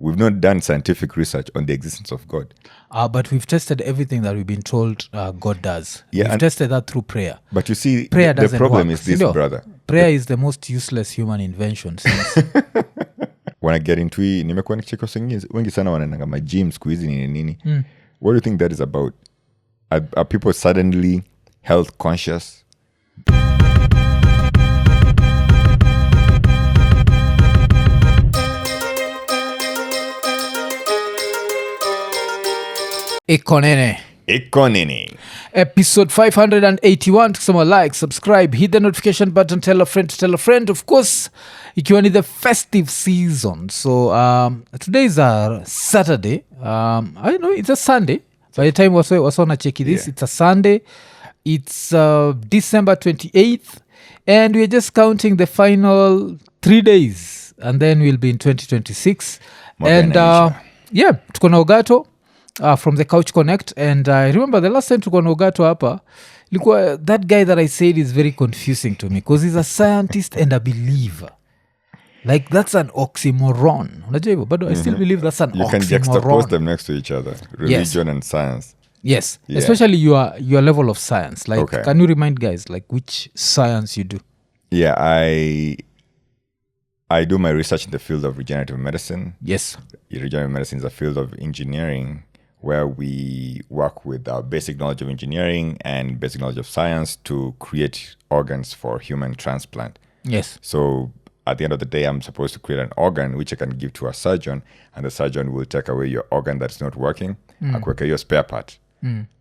we've not done scientific research on the existence of God. But we've tested everything that we've been told God does. Yeah, we've tested that through prayer. But you see, prayer the problem work. is this, brother. Prayer is the most useless human invention since. When I get into it, nimekuwa nikicheka wengi sana wanaenda ma gym siku hizi nini. What do you think that is about? Are people suddenly health conscious? Ekonene. Episode 581. Tukisema like, subscribe, hit the notification button, tell a friend. Of course, ikiwa ni the festive season. So today is a Saturday. I know it's a Sunday. By the time wasona check this, it's a Sunday. It's December 28th. And we're just counting the final 3 days. And then we'll be in 2026. And tuko na Ugato. From the Couch Connect, and I remember the last time tuko na Ugato hapa ilikuwa that guy that I said is very confusing to me because he's a scientist and a believer. Like that's an oxymoron. Unajua hivyo? But I still believe that's an oxymoron. You can juxtapose them next to each other. Religion and science. Yes. Especially your level of science. Like can you remind guys like which science you do? Yeah, I do my research in the field of regenerative medicine. Yes. Regenerative medicine is a field of engineering where we work with our basic knowledge of engineering and basic knowledge of science to create organs for human transplant. Yes. So at the end of the day, I'm supposed to create an organ which I can give to a surgeon, and the surgeon will take away your organ that's not working, akuweka hiyo spare part,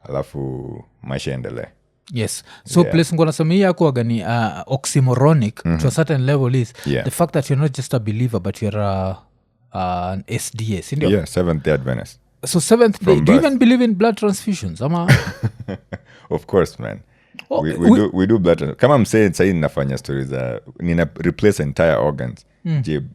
alafu maisha endelee. Yes. So place ngona sema hii yako agani oxymoronic to a certain level is the fact that you're not just a believer but you're an SDS. Yeah, Seventh-day Adventist. So Seventh Day, do you even believe in blood transfusions? Of course, man. We do blood. Kama I'm saying nafanya stories nina replace entire organs.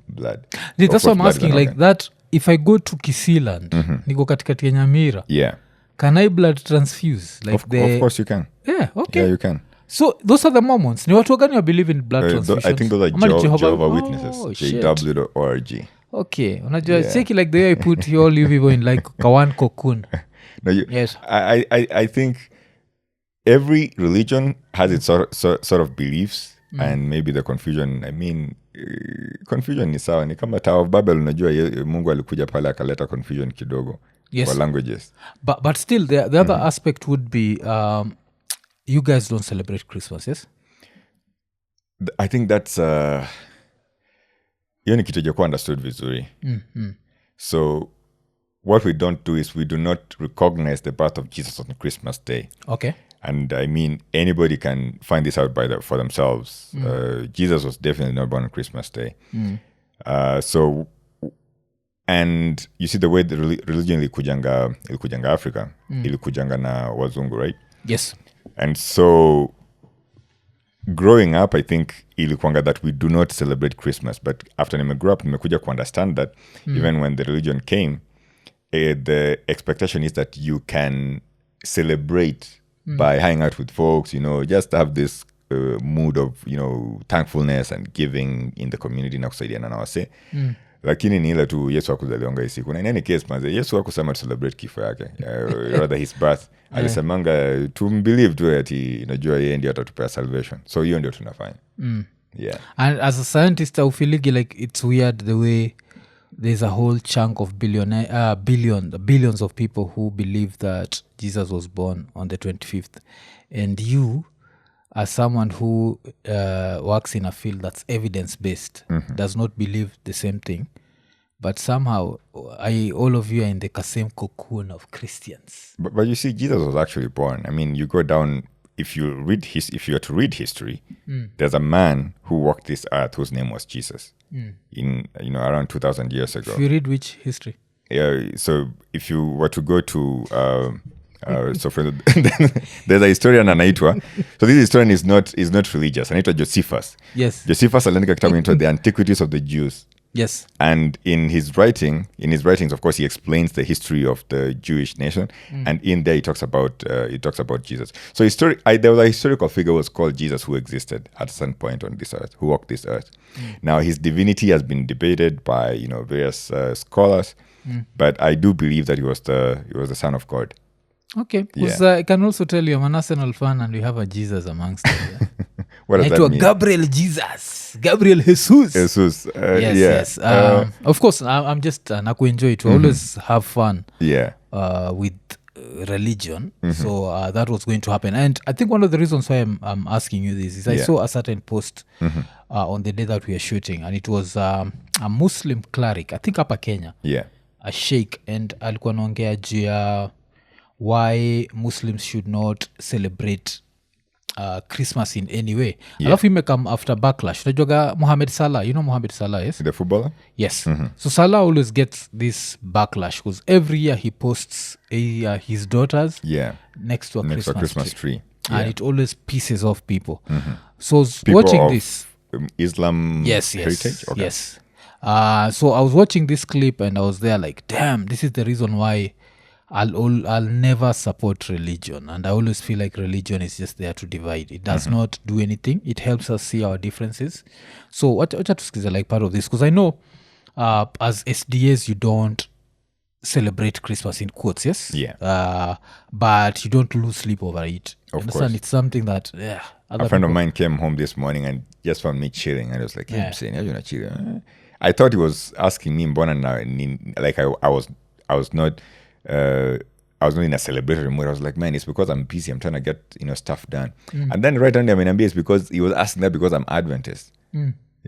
Blood. That's what I'm asking. Like that, if I go to Kisiland, niko katikati ya Nyamira. Yeah. Can I blood transfuse? Like of course you can. Yeah, okay. Yeah, you can. So those are the Mormons. Ni watu gani believe in blood transfusions? I think those are Jehovah Witnesses. JW.org. Okay. Unajua cheki like the way I put all you people in like kawan cocoon. No, yes. I think every religion has its sort of beliefs and maybe the confusion. I mean, confusion ni sawa. Ni kama Tower of Babel, unajua Mungu alikuja pale akaleta confusion kidogo for languages. But still, the other aspect would be you guys don't celebrate Christmas, yes? I think that's hiyo ni kitu jakuwa understood vizuri. So what we don't do is we do not recognize the birth of Jesus on Christmas Day. Okay. And I mean, anybody can find this out for themselves. Jesus was definitely not born on Christmas Day. So, and you see the way the religion ilikujanga Africa, ilikujanga na wazungu, right? Yes. And so growing up, I think ilikuanga that we do not celebrate Christmas. But after I grew up, nimekuja ku understand that even when the religion came, the expectation is that you can celebrate by hanging out with folks, just have this mood of, thankfulness and giving in the community na kusaidiana na wase. Lakini ni ile tu Yesu hakuzaliwa hii siku. Na in any case, manze, Yesu hakusema to celebrate kifo yake. Rather his birth. Alisemanga to believe tu ati unajua yeye ndiye atatupea salvation. So hiyo ndio tunafanya. Yeah. And as a scientist, I feel like it's weird the way there's a whole chunk of billions of people who believe that Jesus was born on the 25th. And you, as someone who works in a field that's evidence-based, does not believe the same thing, but somehow all of you are in the same cocoon of Christians. But you see, Jesus was actually born. I mean, you go down, if you are to read history, there's a man who walked this earth whose name was Jesus in around 2,000 years ago. If you read which history? Yeah, so if you were to go to so there's a historian anaitwa. So this historian is not religious. Anaitwa Josephus. Yes. Josephus aliandika kitabu into the Antiquities of the Jews. Yes. And in his writings, of course, he explains the history of the Jewish nation, and in there he talks about Jesus. So there was a historical figure who was called Jesus who existed at some point on this earth, who walked this earth. Now his divinity has been debated by various scholars, but I do believe that he was the Son of God. Okay, because I can also tell you I'm an Arsenal fan and we have a Jesus amongst us. What does that mean? Gabriel Jesus. Yes. Of course, I'm just nakuenjoy it. We always have fun with religion. So that was going to happen. And I think one of the reasons why I'm asking you this is I saw a certain post on the day that we are shooting, and it was a Muslim cleric, I think hapa Kenya, a Sheikh, and alikuwa naongea juu ya why Muslims should not celebrate Christmas in any way. Alafu imekam after backlash. Unajuaga Mohamed Salah, you know Mohamed Salah, yes? The footballer? Yes. So Salah always gets this backlash because every year he posts his daughters next to a Christmas tree. And it always pisses off people. So People watching of this Islam heritage? Okay. Yes. So I was watching this clip and I was there like, damn, this is the reason why I'll never support religion, and I always feel like religion is just there to divide. It does not do anything. It helps us see our differences. So what is like part of this, because I know as SDAs you don't celebrate Christmas in quotes, yes, but you don't lose sleep over it. Of Understand? course. It's something that A friend of mine came home this morning and just found me chilling, and I was like, "Hey, I'm saying, you're not chilling." I thought he was asking me, like I was not. I was not in a celebratory mood. I was like, man, it's because I'm busy. I'm trying to get stuff done. And then right under me, it's because he was asking that because I'm Adventist.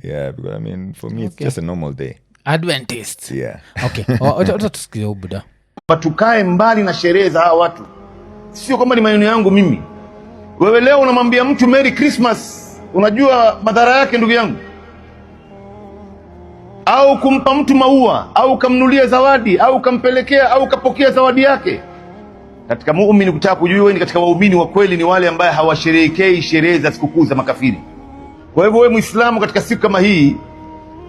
Yeah, because for me, it's just a normal day. Adventist. Yeah. Okay. Tusikize Buddha. Tukae mbali na sherehe za hawa watu. Sio kwamba ni maneno yangu mimi. Wewe leo unamwambia mtu Merry Christmas, unajua madhara yake ndugu yangu? Au kumpa mtu maua, au kamnulia zawadi, au kampelekea, au kapokea zawadi yake. Katika muumini, kutaka kujua wewe ni katika waumini wa kweli ni wale ambaye hawasherehekei sherehe za sikukuu za makafiri. Kwa hivyo wewe Muislamu katika siku kama hii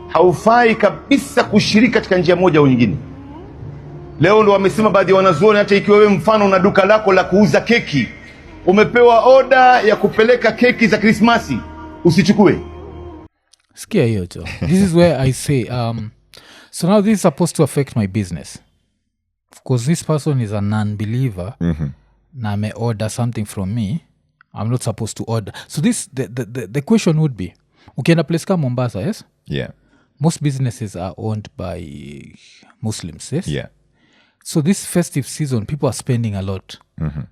haufai kabisa kushiriki katika njia moja au nyingine. Leo ndo wamesema baadhi ya wanazuoni, hata ikiwa wewe mfano una duka lako la kuuza keki, umepewa oda ya kupeleka keki za Krismasi, usichukue. Sikia hiyo jo. This is where I say so now this is supposed to affect my business because this person is a non-believer na me order something from me. I'm not supposed to order. So this the question would be, ukienda place kama Mombasa, yes? Yeah. Most businesses are owned by Muslims, yes? Yeah. So this festive season, people are spending a lot.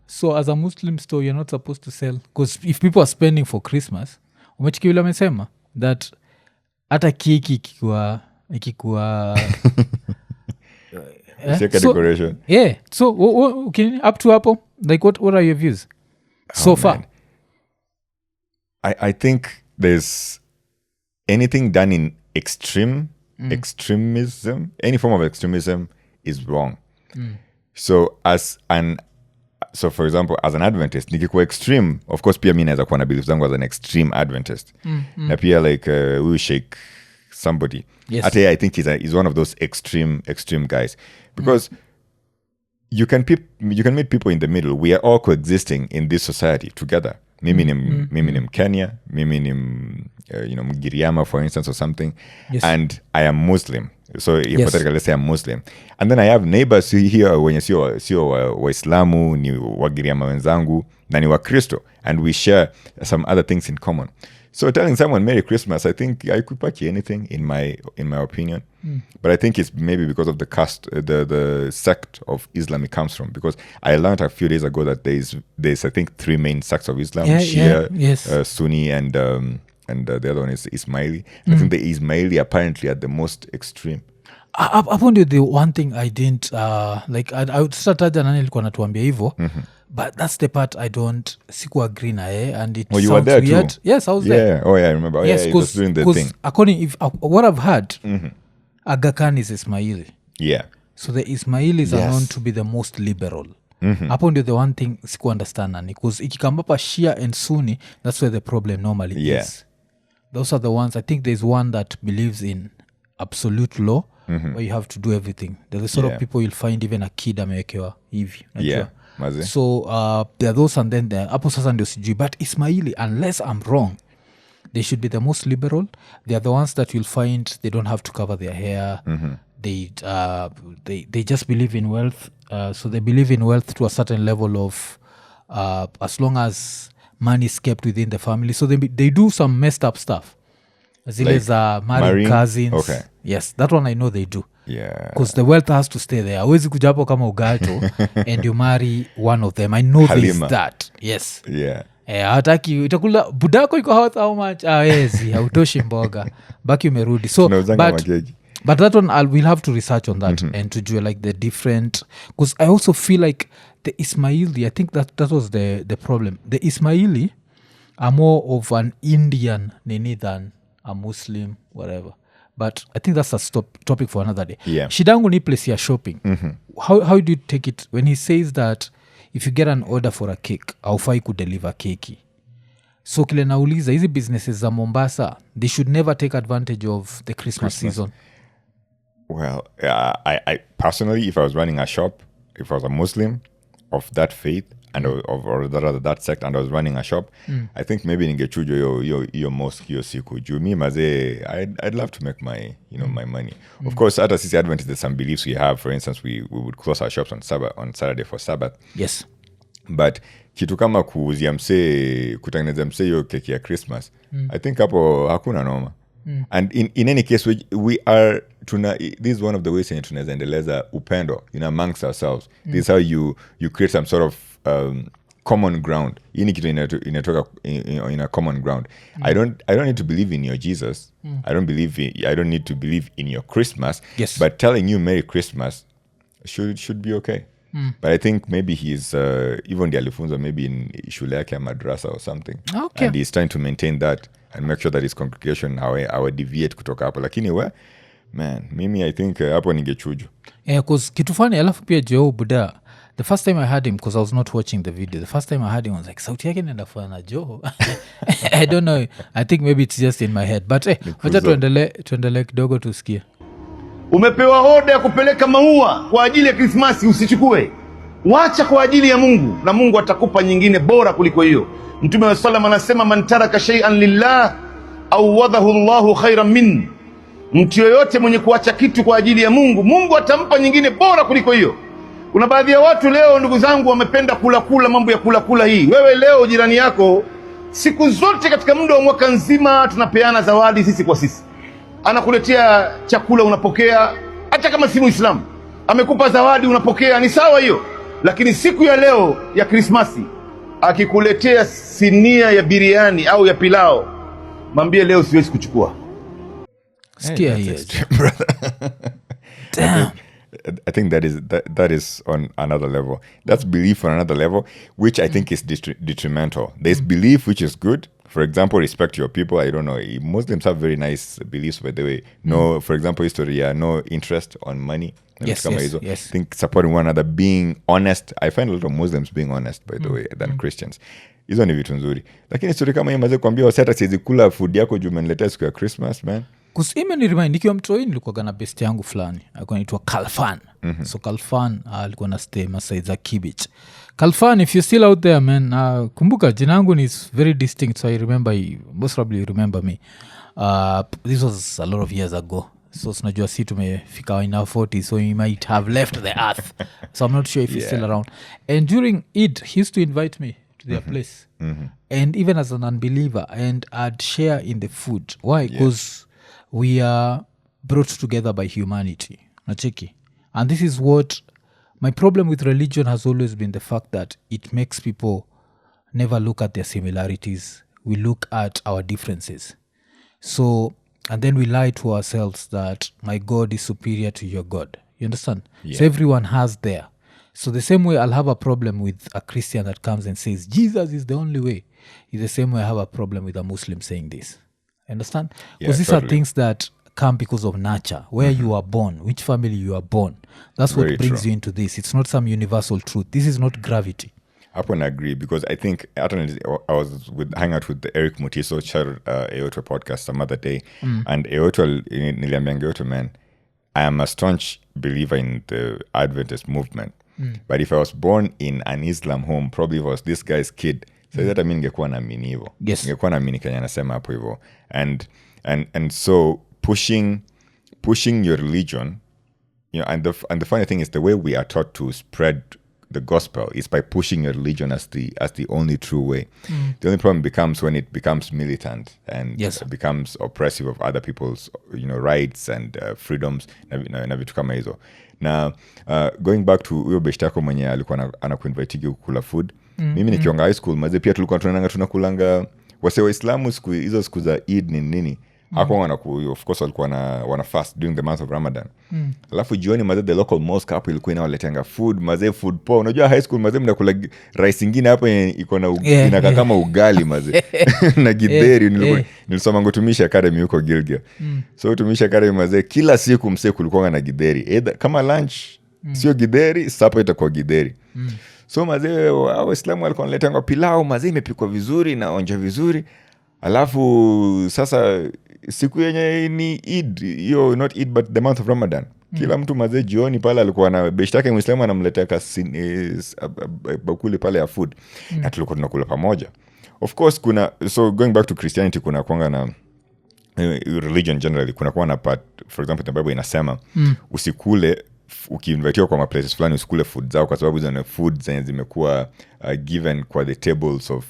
So as a Muslim store, you're not supposed to sell. Because if people are spending for Christmas, umechikivila mesema that hata keki ikikuwa decoration. Yeah. So okay, up to hapo, like what are your views so far? Man. I think there's anything done in extremism, any form of extremism is wrong. So for example, as an Adventist, nikikuwa extreme, of course pia mi naweza kuwa na beliefs zangu as an extreme Adventist. Na pia like we Sheikh somebody. Yes. I think he's one of those extreme guys. Because you can meet people in the middle. We are all coexisting in this society together. Mimi ni Kenya, mimi ni Mgiriama, for instance, or something. Yes. And I am Muslim. So hypothetically, let's say I'm Muslim. And then I have neighbors here wenye sio Waislamu, ni Wagiriama wenzangu, na ni Wakristo. And we share some other things in common. So telling someone Merry Christmas, I think I could patch anything in my opinion. But I think it's maybe because of the caste, the sect of Islam it comes from. Because I learned a few days ago that there's I think 3 main sects of Islam: Shia, Sunni, and the other one is Ismaili. I think the Ismaili apparently are the most extreme. Upon the one thing I didn't like, I would start nani alikuwa natuambia hivyo. But that's the part I don't siku agree na and it sounds you were there weird. too? Yes, I was there. Oh yeah, I remember. Yes, he was doing the thing. According what I've heard, Aga Khan is Ismaili. Yeah. So the Ismailis are known to be the most liberal. Hapo ndio the one thing siku understand nani, because ikikambapa Shia and Sunni, that's where the problem normally is. Those are the ones. I think there's one that believes in absolute law where you have to do everything. They're the sort of people you'll find even a kid amewekewa hivi. Maze. So there are those and then hapo sasa ndio sijui. But Ismaili, unless I'm wrong, they should be the most liberal. They are the ones that you'll find they don't have to cover their hair. They just believe in wealth. So they believe in wealth to a certain level of as long as money is kept within the family. So they do some messed up stuff. Zile za marrying cousins. Okay. Yes, that one I know they do. Yeah. Because the wealth has to stay there. Hawezi kuja hapo kama ugato and you marry one of them. I know there's that. Yes. Yeah. Hataki itakula budako iko how much? Hawezi, hautoshi mboga. Baki umerudi. So but that one we'll have to research on that and to do like the different, because I also feel like the Ismaili, I think that was the problem. The Ismaili are more of an Indian Nini than a Muslim, whatever. But I think that's a topic for another day. Yeah. Shidangu ni place ya shopping. How do you take it when he says that if you get an order for a cake, haufai kudeliver keki? So kile nauliza, hizi businesses za Mombasa, they should never take advantage of the Christmas season. Well, I personally, if I was running a shop, if I was a Muslim of that faith and or rather that sect, and I was running a shop, I think maybe ningechujo yo mosque yo siku juu mi maze I'd love to make my my money. Of course, at sisi Adventists, there's some beliefs we have. For instance, we would close our shops on Saturday for Sabbath. Yes. But kitu kama kuuzia msee, kutengeneza msee yo keki ya Christmas, I think hapo hakuna noma. And in any case, we are this is one of the ways in tunaweza endeleza upendo amongst ourselves. This is how you create some sort of common ground. Ini kitu inatoka in a common ground. I don't need to believe in your Jesus. I don't need to believe in your Christmas. Yes. But telling you Merry Christmas should be okay. But I think maybe he's even the alifunzo maybe in shule yake ya madrasa or something. Okay. And he's trying to maintain that and make sure that his congregation hawa deviate kutoka hapo. Lakini mimi I think hapo ningechujo. Yeah, because kitu fani alafu pia Joe Buddha, the first time I heard him, because I was not watching the video, the first time I heard him I was like, sauti yake nenda fana Joe. I don't know. I think maybe it's just in my head. But wacha tuendelee kidogo tusikie. Umepewa oda ya kupeleka maua kwa ajili ya Krismasi, usichukue. Wacha kwa ajili ya Mungu na Mungu atakupa nyingine bora kuliko hiyo. Mtume wa sallam anasema, man taraka shay'an lillah awadahu Allahu khairan min. Mtu yoyote mwenye kuacha kitu kwa ajili ya Mungu, Mungu atampa nyingine bora kuliko hiyo. Kuna baadhi ya watu leo, ndugu zangu, wamependa kula mambo ya kula hii. Wewe leo jirani yako, siku zote katika muda wa mwaka nzima tunapeana zawadi sisi kwa sisi. Anakuletea chakula unapokea, hata kama si Muislamu. Amekupa zawadi unapokea, ni sawa hiyo. Lakini siku ya leo ya Krismasi akikuletea sinia ya biriani au ya pilao, mwambie leo siwezi kuchukua. Sikia hiyo. Damn. I think that is on another level. That's belief on another level, which I think is detrimental. There's belief which is good. For example, respect your people. I don't know. Muslims have very nice beliefs, by the way. No, for example, history, no interest on money. Yes. I think supporting one another, being honest. I find a lot of Muslims being honest, by the way, than Christians. Hizo ni vitu nzuri. Lakini story kama hii maze kuambia waseta siwezi kula food yako juu umeniletea siku ya Christmas, man. Kusime ni remind, nikiwa mtoi nilikuwa na best yangu fulani. Alikuwa anaitwa Kalfan. So Kalfan alikuwa na stay Masai za Kibich. Kalfan, if you're still out there, man, kumbuka jina yangu is very distinct, so I remember you. Most probably you remember me. This was a lot of years ago. So sinajua si tumefika in our 40s, so he might have left the earth. So I'm not sure if he's still around. And during Eid, he used to invite me to their place. And even as an unbeliever, and I'd share in the food. Why? Because we are brought together by humanity. Nacheki. And this is what my problem with religion has always been, the fact that it makes people never look at their similarities. We look at our differences. So, and then we lie to ourselves that my God is superior to your God. You understand? Yeah. So everyone has there. So the same way I'll have a problem with a Christian that comes and says, Jesus is the only way, is the same way I have a problem with a Muslim saying this. Understand? Because these are things that come because of nature, where you are born, which family you are born. That's what brings you into this. It's not some universal truth. This is not gravity. hapo na agree because I think I was hang out with Eric Mutiso Char Eoto podcast some other day and Eoto niliambianga Eoto, man, I am a staunch believer in the Adventist movement. But if I was born in an Islam home, probably was this guy's kid. So that I mean ningekuwa naamini hivyo. Yes. Ningekuwa naamini Kenya anasema hapo hivyo. And so pushing your religion, you know, and the funny thing is the way we are taught to spread the gospel is by pushing your religion as the only true way. The only problem becomes when it becomes militant and becomes oppressive of other people's, you know, rights and freedoms na vitu kama hizo. Na going back to huyo beshtako mwenye alikuwa anakuinvitigi kukula food. Mimi nikionga high school maze pia tulikuwa tunakulanga wase Waislamu hizo siku za Eid nini. Hapo of course walikuwa wana fast during the month of Ramadan. Alafu jioni maze the local mosque hapo ilikuwa inawaletanga food maze food poa. Unajua high school maze mnakula rice ingine hapo iko na inakaa kama ugali maze na githeri. Nilisoma Utumishi Academy huko Gilgil. So Utumishi Academy maze kila siku mse kulikuwa na githeri. Kama lunch sio githeri, supper itakuwa githeri. So maze Waislamu walikuwa wanaletanga pilau maze imepikwa vizuri na onja vizuri. Alafu sasa siku yenye ni Eid, hiyo not Eid but the month of Ramadan. Kila mtu maze jioni pale alikuwa na beshtake Muislamu anamletea bakuli pale ya food. Na tulikuwa tunakula pamoja. Of course so going back to Christianity kuna kuanga na religion generally kuna kuwa na part, for example the Bible inasema usikule ukiinvitiwa kwa places fulani usikule food zao kwa sababu hizo food zenye zimekuwa given kwa the tables of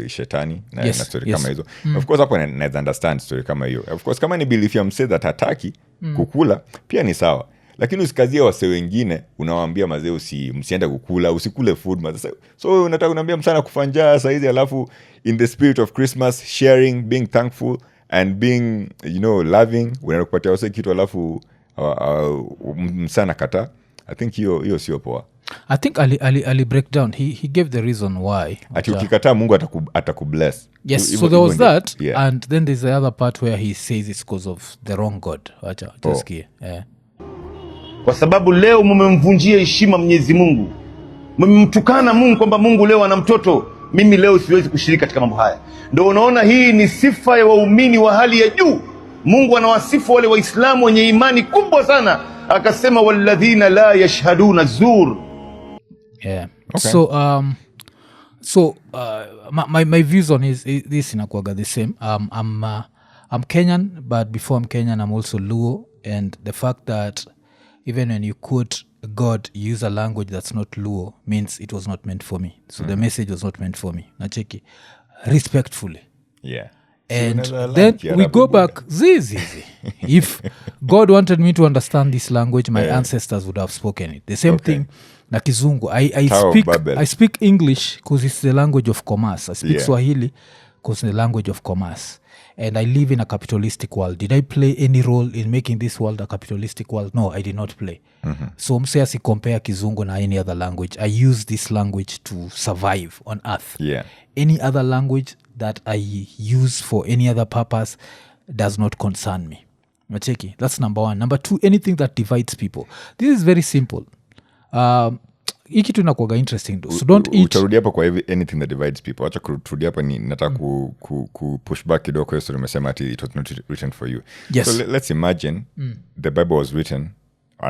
shetani na story kama hizo. Of course hapo naweza understand story kama hiyo. Of course kama ni belief ya mse that hataki kukula pia ni sawa, lakini usikazie wase wengine unawaambia mazee msiende kukula, usikule food mazee. So unataka kuniambia msana kufanja saizi alafu in the spirit of Christmas sharing, being thankful and being, you know, loving, unaenda kupatia wase kitu alafu msana kata. I think hiyo sio poa. I think Ali break down. He gave the reason why. Ati ukikataa Mungu atakubless. Yes, so there was that, and then there's the other part where he says it's because of the wrong God. Acha tusikie. Kwa sababu leo mmemvunjia heshima Mwenyezi Mungu. Mmemtukana Mungu kwamba Mungu leo ana mtoto. Mimi leo siwezi kushiriki katika mambo haya. Ndio unaona hii ni sifa ya waumini wa hali ya juu. Mungu anawasifu wale Waislamu wenye imani kubwa sana. Akasema walladhina la yashhaduna zur. Yeah. Okay. So my views on this inakuaga the same. I'm Kenyan, but before I'm Kenyan I'm also Luo, and the fact that even when you quote God use a language that's not Luo means it was not meant for me. So the message was not meant for me. Nacheki respectfully. Yeah. And then we go back zizi. If God wanted me to understand this language, my ancestors would have spoken it. The same thing na Kizungu. I speak English because it's the language of commerce. I speak Swahili because it's the language of commerce. And I live in a capitalistic world. Did I play any role in making this world a capitalistic world? No, I did not play. So mse asi compare Kizungu na any other language. I use this language to survive on earth. Yeah. Any other language that I use for any other purpose does not concern me. Macheki, that's number one. Number two, anything that divides people. This is very simple. Hiki tu inakuwaga interesting though. So don't eat. Utarudi hapa kwa anything that divides people. Acha kurudi hapa ni nataka ku push back kidogo kwa sababu umesema ati it was not written for you. Yes. So let's imagine the Bible was written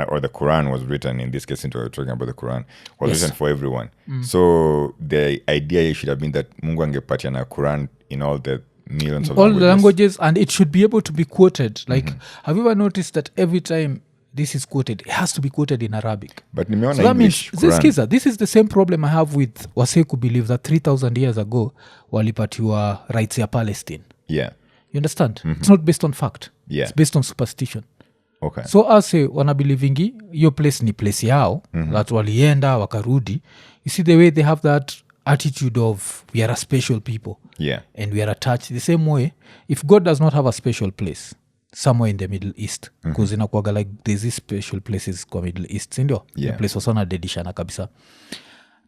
or the Quran was written, in this case since we're talking about the Quran, was written for everyone. So the idea should have been that Mungu angepatia na Quran in all the millions of all languages, and it should be able to be quoted. Like, have you ever noticed that every time this is quoted, it has to be quoted in Arabic? But nimeona so that English means this is the same problem I have with Waseku believe that 3,000 years ago walipatiwa rights ya Palestine. Yeah. You understand? It's not based on fact. Yeah. It's based on superstition. Okay. So ase wanabilivingi hiyo place ni place yao that walienda wakarudi. You see the way they have that attitude of we are a special people, and we are attached the same way. If God does not have a special place somewhere in the Middle East, because inakuwaga like there's these special places kwa Middle East, sindio? The place wasana dedishana kabisa,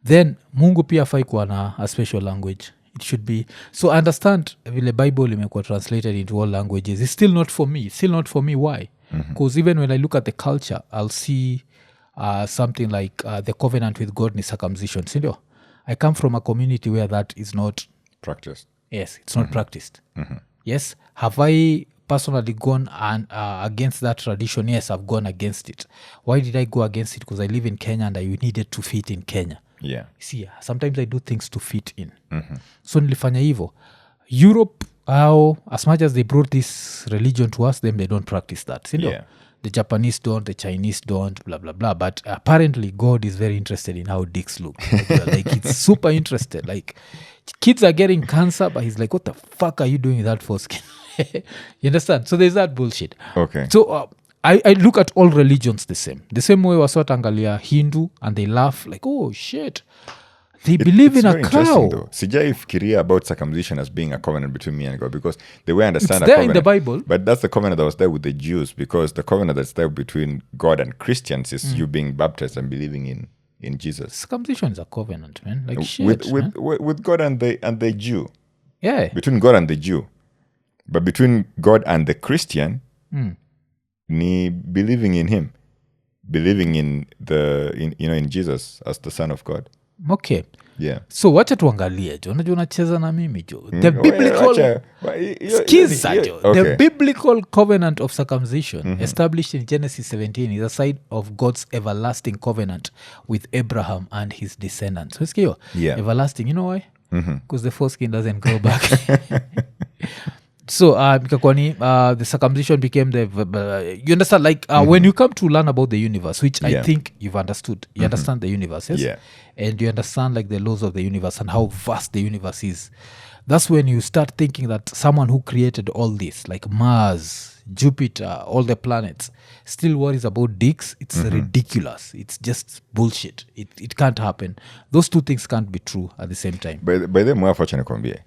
then Mungu pia afai kuwa na a special language. It should be. So I understand vile Bible imekuwa translated into all languages. It's still not for me. It's still not for me. Why? Because even when I look at the culture, I'll see something like the covenant with God ni circumcision, sindio? I come from a community where that is not, Practice. yes, it's not practiced. Yes. Have I personally gone against that tradition? Yes, I've gone against it. Why did I go against it? Because I live in Kenya and I needed to fit in Kenya. Yeah. See, sometimes I do things to fit in. So nilifanya hivyo. Europe, as much as they brought this religion to us, them they don't practice that. See, Yeah. the Japanese don't, the Chinese don't, blah, blah, blah. But apparently God is very interested in how dicks look. Like he's super interested. Like kids are getting cancer, but he's like, what the fuck are you doing with that foreskin? You understand? So there's that bullshit. Okay. So I look at all religions the same way wasotangalia Hindu and they laugh like, oh shit, they believe in a cow. Sijai fikiria about circumcision as being a covenant between me and God, because the way I understand it's a there covenant, in the Bible. but that's the covenant that was there with the Jews, because the covenant that's there between God and Christians is you being baptized and believing in Jesus. Circumcision is a covenant, man. Like shit, man. with God and the Jew. Yeah. Between God and the Jew. But between God and the Christian, ni believing in him. Believing in Jesus as the Son of God. Okay. Yeah. So wacha tuangalie jo. Unajua unacheza na mimi jo. The biblical The biblical covenant of circumcision established in Genesis 17 is a sign of God's everlasting covenant with Abraham and his descendants. So yeah. Everlasting, you know why? Because the foreskin doesn't grow back. So the circumcision became you understand, like when you come to learn about the universe, which I think you've understood, you understand the universe, yes? Yeah. And you understand like the laws of the universe and how vast the universe is. That's when you start thinking that someone who created all this, like Mars, Jupiter, all the planets, still worries about dicks. It's ridiculous. It's just bullshit. It can't happen. Those two things can't be true at the same time. By the way, acha nikwambie.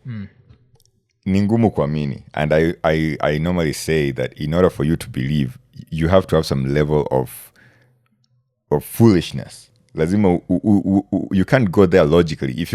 Ni ngumu kuamini, and I normally say that in order for you to believe, you have to have some level of foolishness. Lazima you can't go there logically. If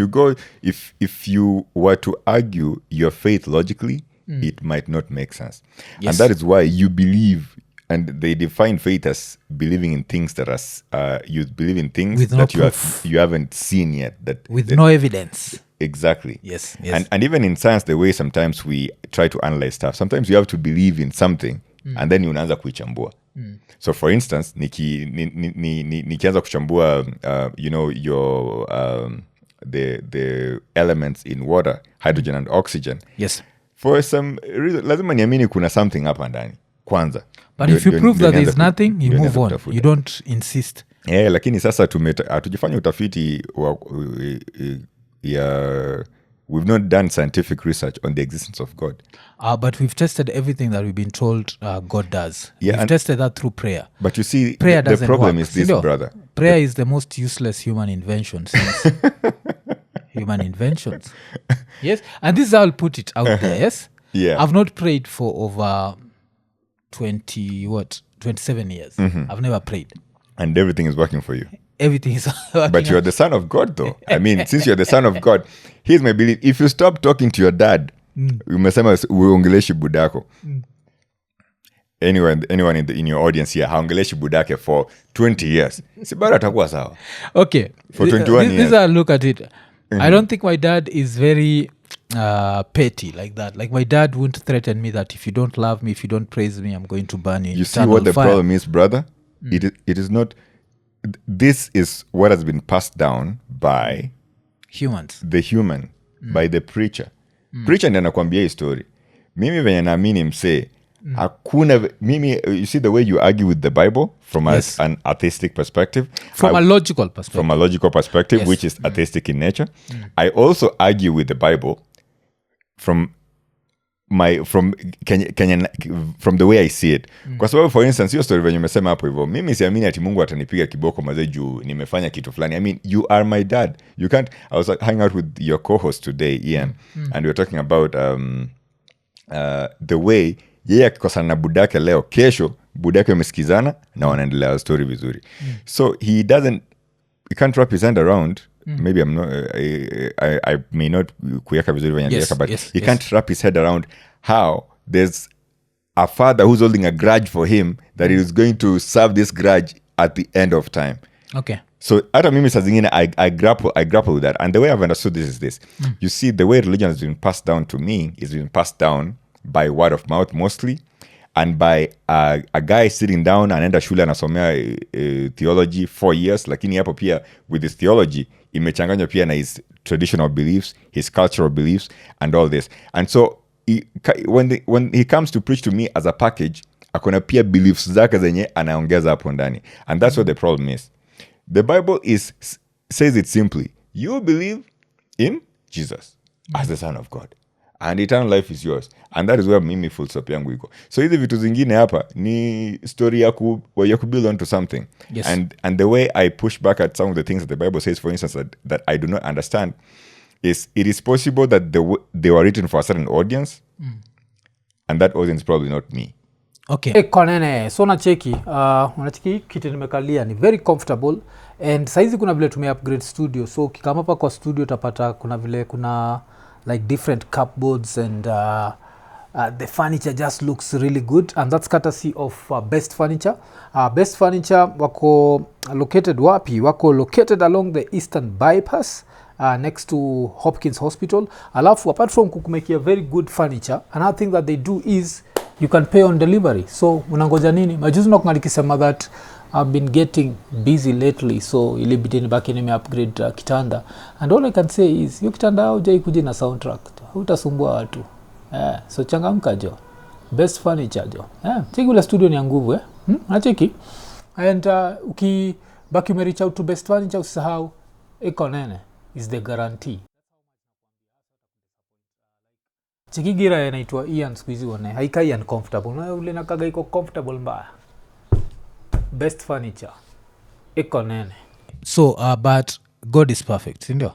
you were to argue your faith logically, it might not make sense. Yes. And that is why you believe, and they define faith as believing in things that are you believe in things with that no you haven't seen yet, with no evidence. Exactly. Yes. And even in science, the way sometimes we try to analyze stuff, sometimes you have to believe in something and then unaanza kuichambua. So for instance, nikianza kuchambua your the elements in water, hydrogen and oxygen. Yes. For some reason, lazima niamini kuna something hapa ndani kwanza. But if you prove that there's nothing, you move on. You don't insist. Yeah, lakini sasa hatujafanya utafiti we've not done scientific research on the existence of God. But we've tested everything that we've been told God does. Yeah, we've tested that through prayer. But you see, prayer the problem work. is this, brother. Prayer is the most useless human invention since human inventions. Yes, and this is how I'll put it out there, yes? Yeah. I've not prayed for over 27 years. I've never prayed. And everything is working for you. Everything is working. But you're the son of God, though. I mean, since you're the son of God, here's my belief. If you stop talking to your dad, umesema uongeleshi budako. Anyone in your audience here, haongeleshi budake for 20 years. Si bado atakuwa sawa. Okay. For 21 years. This is how I look at it. I don't think my dad is very petty like that. Like my dad wouldn't threaten me that if you don't love me, if you don't praise me, I'm going to burn you. You see what the problem is, brother? It is not. This is what has been passed down by humans. The human, by the preacher. Preacher ndiye anakuambia hii story. Mimi venye naamini msee, hakuna mimi, you see the way you argue with the Bible from an atheistic perspective. From a logical perspective. From a logical perspective, yes. Which is atheistic in nature. I also argue with the Bible from the way I see it. Kwa sababu for instance, hiyo story venye umesema hapo hivyo, mimi siamini ati Mungu atanipiga kiboko mazee juu nimefanya kitu fulani. I mean, you are my dad. You can't. I was hanging out with your co-host today, Ian, and we were talking about the way yeye akikosana na budake leo, kesho budake wamesikizana na wanaendelea story vizuri. So he can't wrap his hand around. Maybe I'm not. I may not kuyaka vizuri venye aliweka, but he can't wrap his head around how there's a father who's holding a grudge for him that he is going to serve this grudge at the end of time. Okay. So hata mimi saa zingine I grapple with that, and the way I've understood this is this. You see, the way religion has been passed down to me is been passed down by word of mouth mostly, and by a guy sitting down anaenda shule anasomea theology 4 years, lakini hapo pia with his theology imechanganywa pia na his traditional beliefs, his cultural beliefs and all this. And so when he comes to preach to me as a package, akona pia beliefs zake zenye anaongeza hapo ndani, and that's what the problem is. The Bible says it simply. You believe in Jesus as the Son of God, and eternal life is yours, and that is where mimi full stop yangu iko. So hizi vitu zingine hapa ni story ya ku build onto something. Yes. And the way I push back at some of the things that the Bible says, for instance, that I do not understand, is it is possible that they were written for a certain audience, and that audience is probably not me. Okay. Konene, so unacheki kitu nimekalia ni very comfortable, and saizi kuna vile tume upgrade studio, so kikama hapa kwa studio utapata kuna vile kuna like different cupboards, and the furniture just looks really good, and that's courtesy of Best Furniture. Best Furniture wako located wapi? Wako located along the Eastern Bypass, next to Hopkins Hospital. Alafu apart from kukumekia very good furniture, another thing that they do is you can pay on delivery. So unangoja nini? Majuzi nakunalikisema that I've been getting busy lately, so ilibidi nibaki nime upgrade kitanda, and all I can say is hiyo kitanda hujai kuja na soundtrack, hutasumbua watu. So changamka jo. Best Furniture jo. Cheki ule studio ni ya nguvu nacheki. And ukibaki umereach out to Best Furniture, usisahau Konene is the guarantee. Cheki gira inaitwa Ian squeezy one. Haikai uncomfortable. Na ule nakaga iko comfortable mbaya. Best Furniture Konene. So but God is perfect, sindio?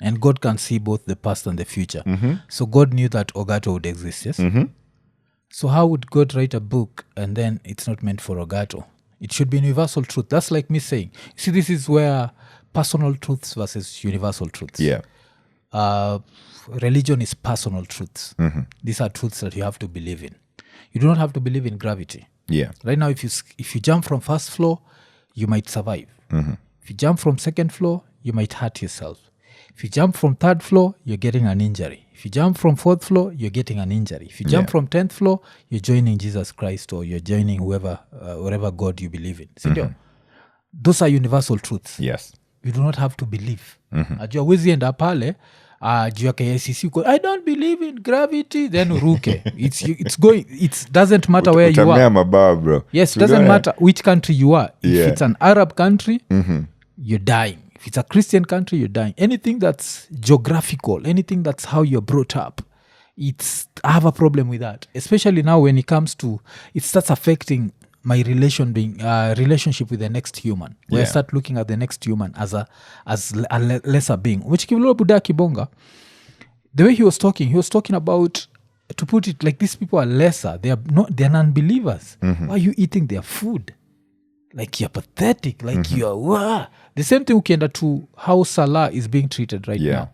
And God can see both the past and the future. So God knew that Ogato would exist, yes? So how would God write a book and then it's not meant for Ogato? It should be universal truth. That's like me saying, see, this is where personal truths versus universal truths. Yeah. Religion is personal truths. These are truths that you have to believe in. You do not have to believe in gravity. Yeah. Right now, if you jump from first floor, you might survive. If you jump from second floor, you might hurt yourself. If you jump from third floor, you're getting an injury. If you jump from fourth floor, you're getting an injury. If you jump from 10th floor, you're joining Jesus Christ, or you're joining whatever God you believe in. Those are universal truths. Yes. You do not have to believe. Ajua wezi enda pale, juu ya KICC, I don't believe in gravity, then uruke. It doesn't matter where you are. Mabawa, bro. Yes, it doesn't matter which country you are. If it's an Arab country, you're dying. If it's a Christian country, you're dying. Anything that's geographical, anything that's how you're brought up, I have a problem with that. Especially now when it comes to, it starts affecting my relationship with the next human. Where I start looking at the next human as a lesser being. Which Kivulolo Buddha Kibonga, the way he was talking about, to put it like, these people are lesser. They're non-believers. Why are you eating their food? Like, you're pathetic. Like, you're... The same thing ukienda to how Salah is being treated right now.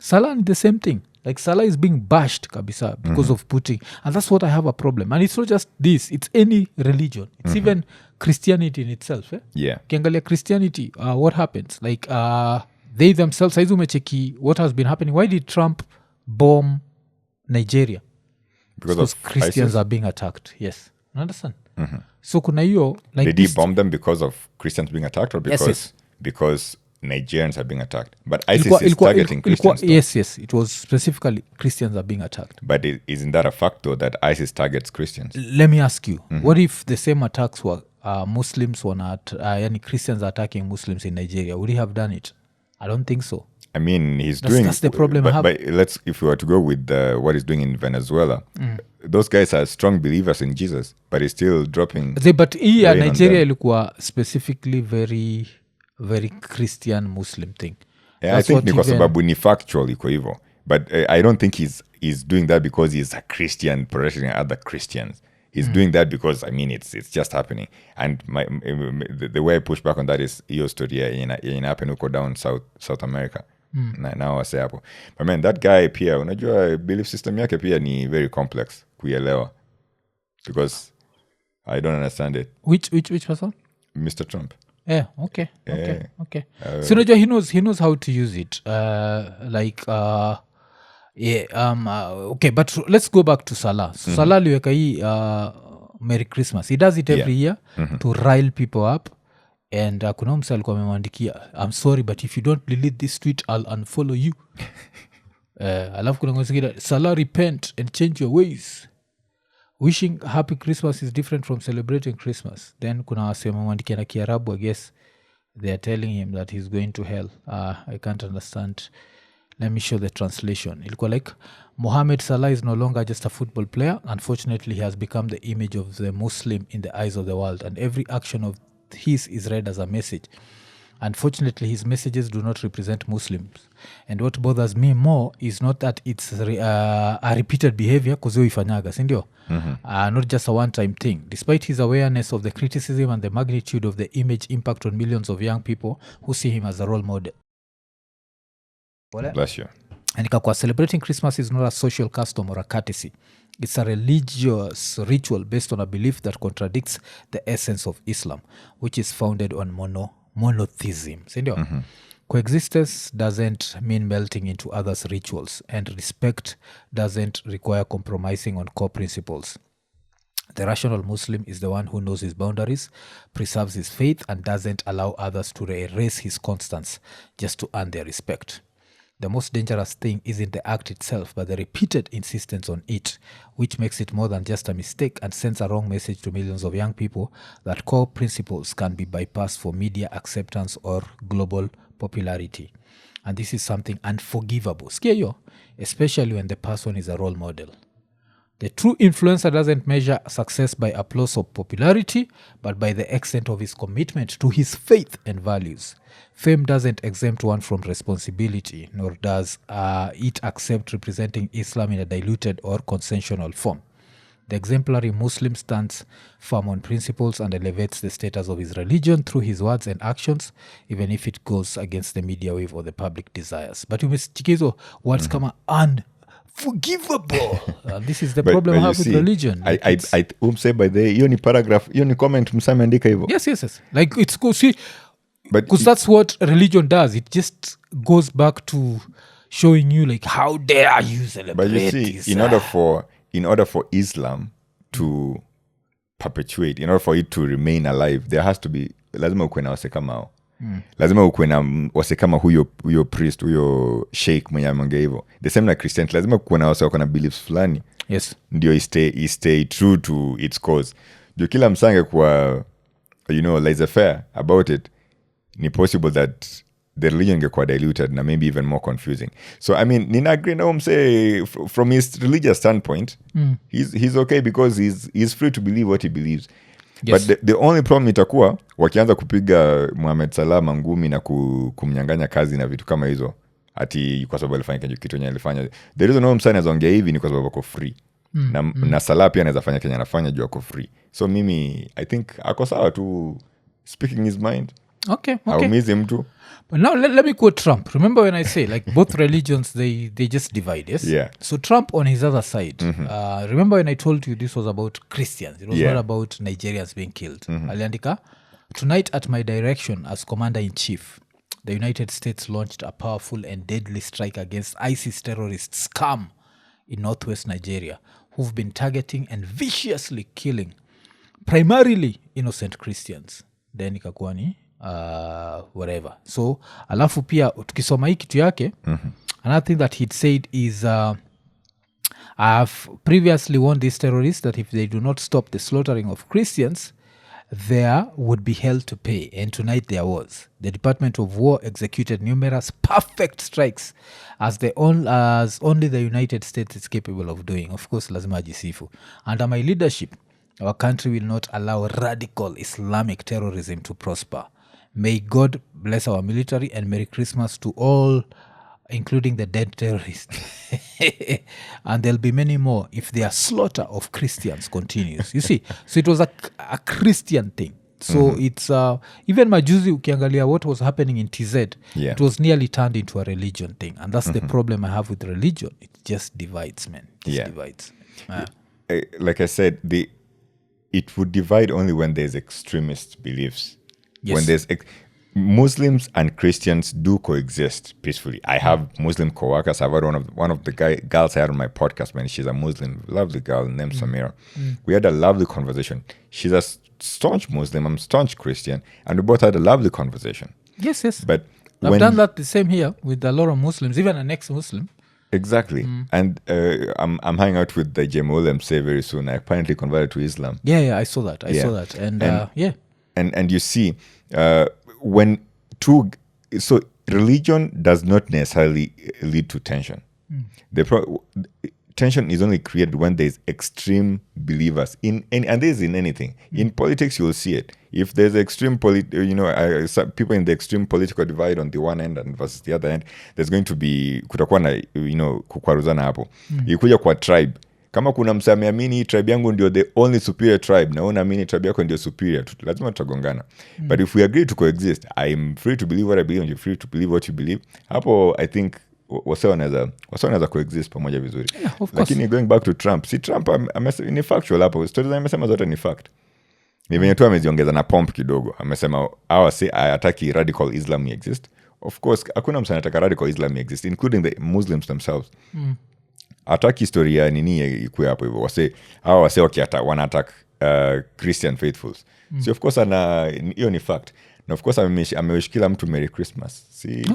Salah is the same thing. Like, Salah is being bashed kabisa because of putting... And that's what I have a problem. And it's not just this. It's any religion. It's even Christianity in itself. Yeah. Ukiangalia Christianity, what happens? Like, they themselves, saizi umecheki what has been happening. Why did Trump bomb Nigeria? Because Christians ISIS? Are being attacked. Yes. You understand? So kuna hiyo... Like, did he bomb them because of Christians being attacked, or because Nigerians are being attacked? But ISIS is targeting Christians. Yes. It was specifically Christians are being attacked. But isn't that a fact, though, that ISIS targets Christians? Let me ask you, what if the same attacks were Muslims yani Christians attacking Muslims in Nigeria? Would he have done it? I don't think so. I mean, that's the problem I have. But if we were to go with what he's doing in Venezuela, those guys are strong believers in Jesus, but he's still dropping... But Nigeria ilikuwa specifically very, very Christian Muslim thing. Yeah, I think because sababu ni factual iko hivyo. But I don't think he's doing that because he's a Christian protecting other Christians. He's doing that because, I mean, it's just happening. And the way I push back on that is hiyo story yenye happen huko down South America. Now wase hapo. But man, that guy pia, unajua belief system yake pia ni very complex kuielewa. Because I don't understand it. Which person? Mr. Trump. Yeah, okay. So unajua he knows how to use it. Okay, but let's go back to Salah. So Salah aliweka hii Merry Christmas. He does it every year to rile people up. And kuna msa alikuwa amemwandikia, I'm sorry but if you don't delete this tweet I'll unfollow you. Alafu kuna msikida, Salah repent and change your ways. Wishing happy Christmas is different from celebrating Christmas. Then kuna wasi wamemwandikia na Kiarabu, I guess they are telling him that he's going to hell. I can't understand. Let me show the translation. Ilikuwa like, Mohamed Salah is no longer just a football player. Unfortunately, he has become the image of the Muslim in the eyes of the world, and every action of his is read as a message. Unfortunately, his messages do not represent Muslims. And what bothers me more is not that it's a repeated behavior, kuzo ifanyaga, sindio? Not just a one-time thing. Despite his awareness of the criticism and the magnitude of the image impact on millions of young people who see him as a role model. Bless you. And ikakuwa, celebrating Christmas is not a social custom or a courtesy. It's a religious ritual based on a belief that contradicts the essence of Islam, which is founded on monotheism. Sindio? Coexistence doesn't mean melting into others' rituals, and respect doesn't require compromising on core principles. The rational Muslim is the one who knows his boundaries, preserves his faith, and doesn't allow others to erase his constance just to earn their respect. The most dangerous thing isn't the act itself, but the repeated insistence on it, which makes it more than just a mistake and sends a wrong message to millions of young people that core principles can be bypassed for media acceptance or global popularity. And this is something unforgivable, scary, especially when the person is a role model. The true influencer doesn't measure success by applause or popularity, but by the extent of his commitment to his faith and values. Fame doesn't exempt one from responsibility, nor does it accept representing Islam in a diluted or consensual form. The exemplary Muslim stands firm on principles and elevates the status of his religion through his words and actions, even if it goes against the media wave or the public desires. But umesikizo words kama unforgivable. This is the problem I have with religion. I say by the hiyo ni paragraph, hiyo ni comment msameandika hivyo. Yes. Like it's go see, because that's what religion does. It just goes back to showing you like, how dare you celebrate. But you see, this? in order for Islam to perpetuate, in order for it to remain alive, there has to be, lazima ukuwe na wase kama hao. Lazima ukuwe na wase kama huyo priest, huyo sheikh mwenye ameongea hivyo. The same na Christianity, lazima ukuwe na wase wako na beliefs fulani. Yes. Ndio stay true to its cause. Ndio kila msange kwa, laissez-faire about it, ni possible that the religion ingekuwa diluted na maybe even more confusing. So I mean, nina agree na say from his religious standpoint, he's okay because he's free to believe what he believes. Yes. But the only problem itakuwa wakianza kupiga Mohamed Salah mangumi na kumnyanganya kazi na vitu kama hizo, ati kwa sababu alifanya kitu yenye alifanya. The reason why msanii anaongea hivi ni kwa sababu ako free. Na Salah pia anaweza fanya kenye anafanya juu ako free. So mimi I think ako sawa tu speaking his mind. Okay. Haumizi mtu. But now let me quote Trump. Remember when I say like both religions they just divide, yes? Yeah. So Trump on his other side, remember when I told you this was about Christians, it was not about Nigerians being killed. Aliandika, tonight at my direction as Commander-in-Chief, the United States launched a powerful and deadly strike against ISIS terrorist scum in northwest Nigeria, who've been targeting and viciously killing primarily innocent Christians. Then ikakuwa ni whatever. So alafu pia tukisoma hii kitu yake, another thing that he'd said is I have previously warned these terrorists that if they do not stop the slaughtering of Christians, there would be hell to pay, and tonight there was. The Department of War executed numerous perfect strikes as only the United States is capable of doing. Of course, lazima ajisifu. Under my leadership, our country will not allow radical Islamic terrorism to prosper. May God bless our military, and Merry Christmas to all, including the dead terrorists. And there'll be many more if their slaughter of Christians continues. You see, so it was a Christian thing. So it's even majuzi ukiangalia what was happening in TZ, it was nearly turned into a religion thing. And that's the problem I have with religion. It just divides, man. It just divides. Like I said, it would divide only when there's extremist beliefs. Yes. When there's Muslims and Christians do coexist peacefully. I have Muslim co-workers. I've had one of the girls I had on my podcast, man. She's a Muslim, lovely girl named Samira. We had a lovely conversation. She's a staunch Muslim, I'm staunch Christian, and we both had a lovely conversation. Yes. But I've done that the same here with a lot of Muslims, even an ex-Muslim. Exactly. And I'm hanging out with the Jemulim say very soon. I apparently converted to Islam. Yeah, I saw that. I saw that. And you see, when so religion does not necessarily lead to tension. Tension is only created when there's extreme believers and there's in anything. In politics, you'll see it. If there's extreme people in the extreme political divide on the one end and versus the other end, there's going to be kutakuwa na kukwaruzana hapo. Ikuja kwa tribe, kama kuna msameamini tribe yangu ndio the only superior tribe na unaamini tribe yako ndio superior, lazima tutagongana. But if we agree to coexist, I'm free to believe what I believe and you're free to believe what you believe, hapo I think wase wanaweza coexist pamoja vizuri. Lakini going back to Trump, si Trump ni factual hapo, stories amesema zote ni fact. Ni venye tu ameziongeza na pomp kidogo. Amesema ataki radical Islam exist. Of course hakuna mtu anataka radical Islam exist, including the Muslims themselves. Ataki historia nini ikuwe hapo hivyo. Wase wanataka Christian faithfuls. So of course hiyo ni fact. Na of course amewish kila mtu Merry Christmas. Si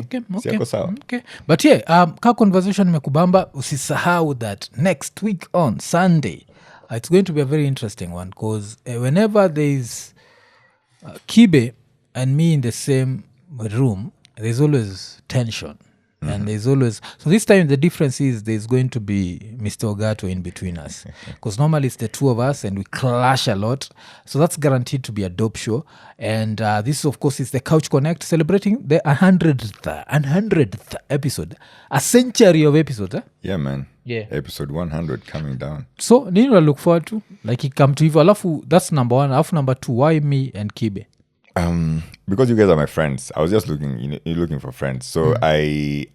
yako sawa. Okay. But yeah, ka conversation imekubamba, usisahau that next week on Sunday it's going to be a very interesting one, because whenever there's Kibe and me in the same room, there's always tension. And there's always, so this time the difference is there's going to be Mr. Ogato in between us, because normally it's the two of us and we clash a lot, so that's guaranteed to be a dope show. And this of course is the Couch Connect, celebrating the 100th episode, a century of episodes. Yeah, man. Yeah, episode 100 coming down. So nini I look forward to, like he come to hivyo, alafu that's number one, alafu number two, why me and Kibe? Because you guys are my friends, I was just looking for friends. So I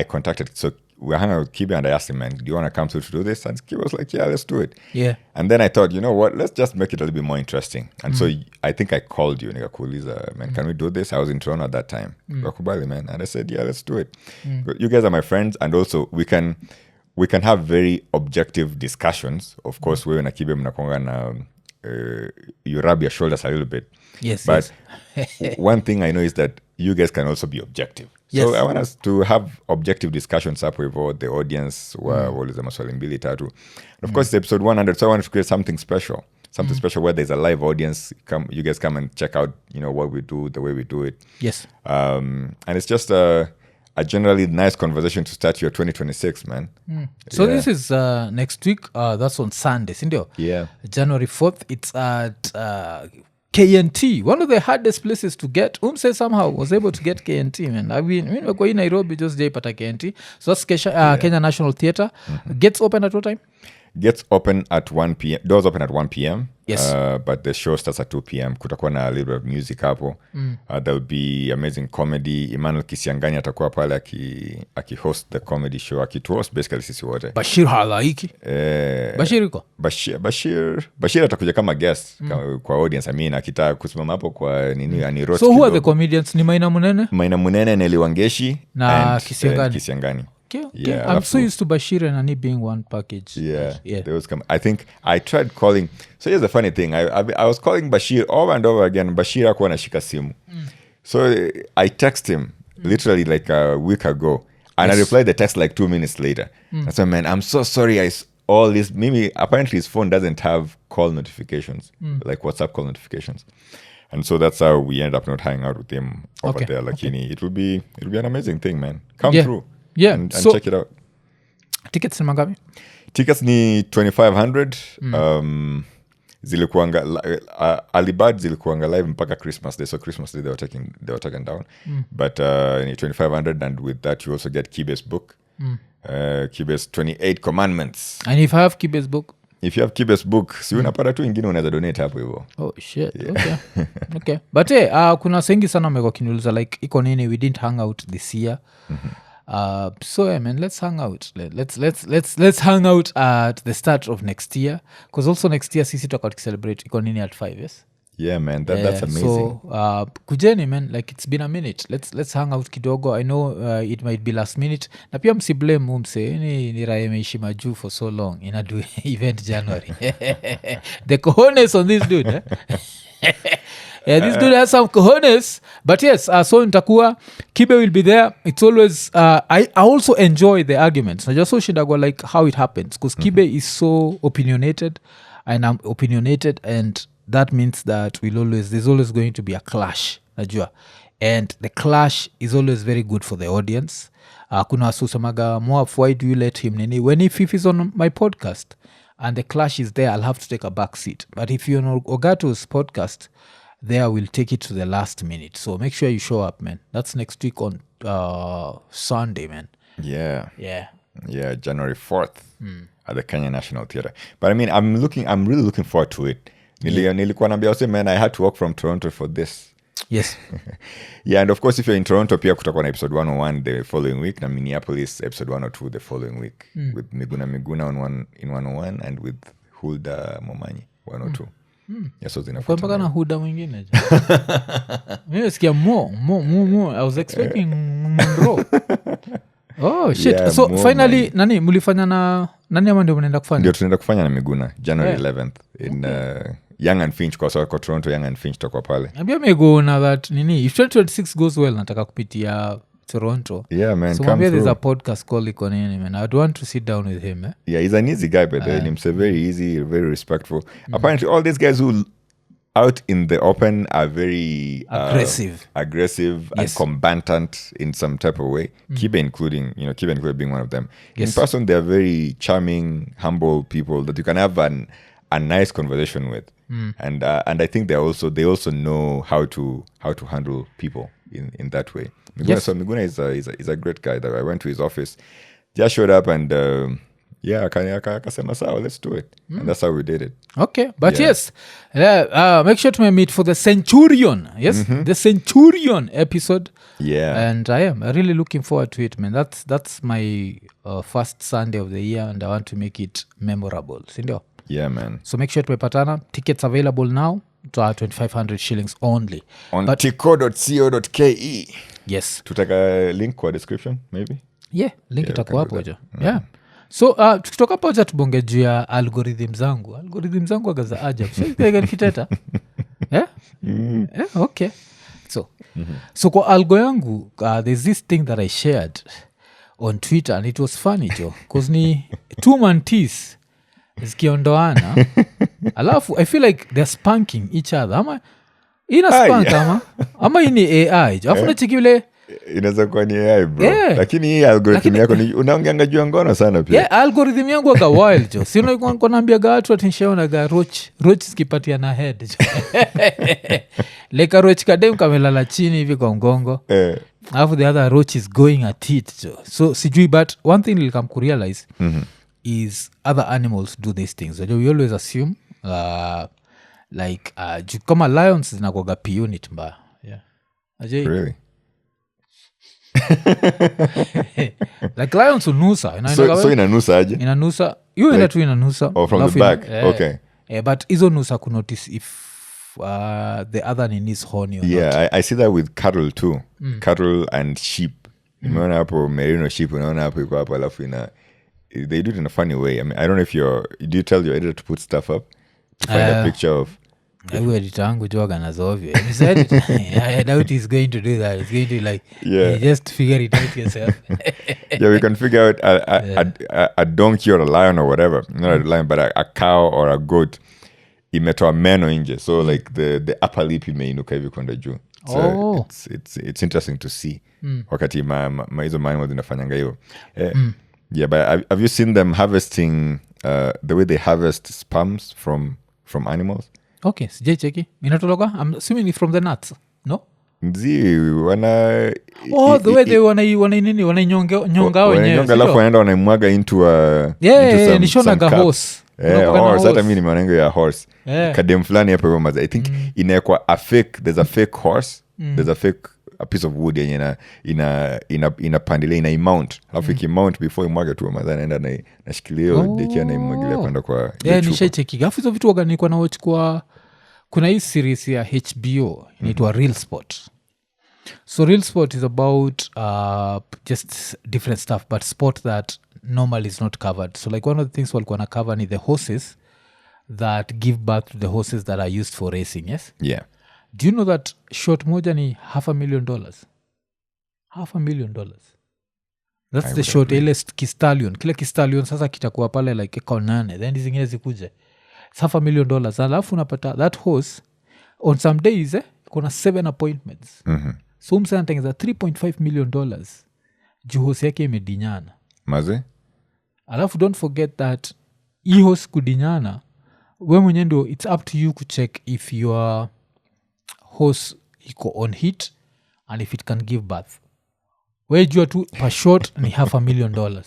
contacted. So we hung out with Kibe and I asked him, man, do you want to come through to do this? And Kibe was like, yeah, let's do it. Yeah. And then I thought, you know what? Let's just make it a little bit more interesting. And so I think I called you, nikakuuliza, man, can we do this? I was in Toronto at that time. Wakubali, man. And I said, yeah, let's do it. But you guys are my friends, and also we can have very objective discussions. Of course, wewe na Kibe mnakonga na you rub your shoulders a little bit. Yes. But one thing I know is that you guys can also be objective. Yes. So I want us to have objective discussions up with the audience. Wauliza maswali mbili tatu. And of course, it's episode 100, so I wanted to create something special. Something special where there's a live audience. You guys come and check out, what we do, the way we do it. Yes. And it's just a generally nice conversation to start your 2026, man. So this is next week. That's on Sunday, sindio? Yeah. January 4th. It's at KNT, one of the hardest places to get. Umse somehow was able to get KNT, man. I mean, we're going Nairobi, just jaipata KNT. So that's Kenya National Theatre. Gets open at what time? Gets open at 1 p.m. Doors open at 1 p.m. Yes. But the show starts at 2 p.m. Kutakuwa na a little bit of music hapo. There'll be amazing comedy. Emmanuel Kisiangani atakuwa pale aki-host the comedy show. Aki-host basically sisi wote. Bashir halaiki. Bashir iko? Bashir atakuja kama guest kwa audience. I mean, akitaka kusimama hapo kwa nini aniroast. So who are the comedians? Ni Maina Munene? Maina Munene, Nelly Wangeshi na and Kisiangani. Okay. Yeah, I'm so used to Bashir and Ani being one package. Yeah. Those I think I tried calling. So here's the funny thing. I was calling Bashir over and over again. Bashir hakuwa anashika simu. So I text him literally like a week ago. And I replied the text like 2 minutes later. I said, man, I'm so sorry. All this, maybe apparently his phone doesn't have call notifications, like WhatsApp call notifications. And so that's how we ended up not hanging out with him over there. Lakini it'll be an amazing thing, man. Come through. Yeah, and so, check it out. Tickets ni mangapi? Tickets ni 2,500. Zilikuanga Alibad zilikuanga live mpaka Christmas Day. So Christmas Day they were taken down. But ni 2,500, and with that you also get Kibe's book. Kibe's 28 Commandments. And if I have Kibe's book? If you have Kibe's book, si unapata tu ingine unaweza donate hapo hivyo. Oh shit. Yeah. Okay. But kuna sengi sana meko kiniuliza like iko nini we didn't hang out this year. So yeah, man, let's hang out. Let's hang out at the start of next year, because also next year sisi tutakuwa tukicelebrate iko nini at 5, yes? Yeah, man, that's amazing. So kujeni man, like it's been a minute. Let's hang out kidogo. I know it might be last minute. Na pia msiblame mumse ni raia imeishi majuu for so long. Inadu event January. The cojones on this dude. Yeah, this dude has some cojones. But yes, so nitakuwa Kibe will be there. It's always I also enjoy the arguments. I just so shindagwa like how it happens because Kibe is so opinionated and I'm opinionated, and that means that there's always going to be a clash, najua, and the clash is always very good for the audience. Kuna wasusamaga Moaf, why do you let him Nini? When if he's on my podcast and the clash is there, I'll have to take a back seat. But if you're on Ogato's podcast, there we'll take it to the last minute. So make sure you show up, man. That's next week on Sunday, man. Yeah, January 4th at the Kenya National Theatre. But I mean, I'm really looking forward to it. Nilikuwa naambia wase, man, I had to walk from Toronto for this. Yes. Yeah, and of course if you're in Toronto, pia kutakuwa na episode 101 the following week, na Minneapolis episode 102 the following week, with Miguna in 101 and with Hulda Momanyi 102. Yeah, so kwa mpaka na Huda mwingine. Mimi sikia more. I was expecting Monroe. Oh shit. Yeah, so finally nani mulifanya na nani ama ndio mnaenda kufanya? Ndio tunaenda kufanya na Miguna January 11th in Young and Finch kwa Toronto. Young and Finch tutakuwa pale. Ambia Megona that Nini if 2026 goes well nataka kupitia Toronto. Yeah, man. So maybe there's a podcast called Nini, man. I'd want to sit down with him. Yeah, he's an easy guy, but he's very easy, very respectful. Apparently all these guys who out in the open are very aggressive and combatant in some type of way. Kibe including being one of them. Yes. In person, they're very charming, humble people that you can have a nice conversation with. And I think they also know how to handle people in that way. Miguna, yes. So Miguna is a great guy. That I went to his office, just showed up and akasema sawa, let's do it. And that's how we did it. Okay, but yes, make sure to meet for the Centurion. Yes, the Centurion episode. Yeah, and I am really looking forward to it, man. That's my first Sunday of the year, and I want to make it memorable. Sindio? Yeah, man. So make sure to patana. Tickets available now to 2,500 shillings only on tico.co.ke. Yes, tutaka link kwa description maybe. Yeah, link itakuwa hapo jo. Yeah. So tukitoka poja tubonge juu ya algorithm zangu agaza ajabu. So kiteta. Yeah? Okay. So kwa algo yangu there's this thing that I shared on Twitter and it was funny jo, cause ni two mantis zikiondoana alafu I feel like they're spanking each other. Ama ina spank ama ini AI jo. Afu nachiki vile inaweza kuwa ni AI bro. Yeah. Lakini hii algorithm yako ni unaongeanga juu ngono sana pia. Yeah, algorithm yangu waka wild jo. Si unaikuwa naambiaga watu atishaonaga roach skipatia na head jo. Like a roach kadem kamelala chini hivi kwa mgongo. Alafu the other roach is going at it jo. So sijui, but one thing nilkam kurealize is other animals do these things. So we always assume like kama lions zinakuwaga P-unit mbaya. Yeah. Ajay. Really? Like lions unusa so inanusa aje? Inanusa hiyo ina tu inanusa from the back. Okay. But hizo nusa kunotice if the other name is horny or not. I see that with cattle too. Cattle and sheep. Unaona hapo merino sheep, unaona hapo iko hapo alafu they do it in a funny way. I mean, I don't know if do you tell your editor to put stuff up to find a picture of editangu joga nazovyo. I doubt he's going to do that. He's going to you just figure it out yourself. Yeah, we can figure out a donkey or a lion or whatever. Not a lion, but a cow or a goat. Imetoa meno nje. So like the upper lip imeinuka hivi kwenda juu. So it's interesting to see. Wakati hizo animals zinafanyanga hiyo. Yeah, but have you seen them harvesting the way they harvest sperms from animals? Okay, sijai cheki. Inatoloka? I'm assuming it's from the nuts. No? Nzi, the way they wanainyonga wenyewe. Alafu wanaenda wanaimwaga into nishonaga horse. Horse, hata mimi nimeonanga ya horse. Kadem fulani hapo hivyo maza. I think inaekwa there's a fake horse, there's a piece of wood yenye inapandilia inaimount. Alafu ikimount before imwaga tu maza naenda nashikilia dekia na imwagilia kwenda kwa nishaicheki. Alafu hizo vitu waga nilikuwa na watch kwa kuna hii series ya HBO inaitwa Real Sport. So Real Sport is about just different stuff, but sport that normally is not covered. So like one of the things walikuwa na cover ni the horses that give birth to the horses that are used for racing, yes? Yeah. Do you know that short moja ni $500,000? $500,000. That's the short ile kistallion. Kile kistallion sasa kitakuwa pale like eko 8, then zingine zikuje. It's $500,000. Alafu unapata that horse on some days kuna 7 appointments. So msa anatengeza $3.5 million juu horse yake imedinyana. Maze? Alafu don't forget that hii horse kudinyana, we mwenye ndo it's up to you kucheck if your horse iko on hit and if it can give birth. Wejua tu per shot ni $500,000.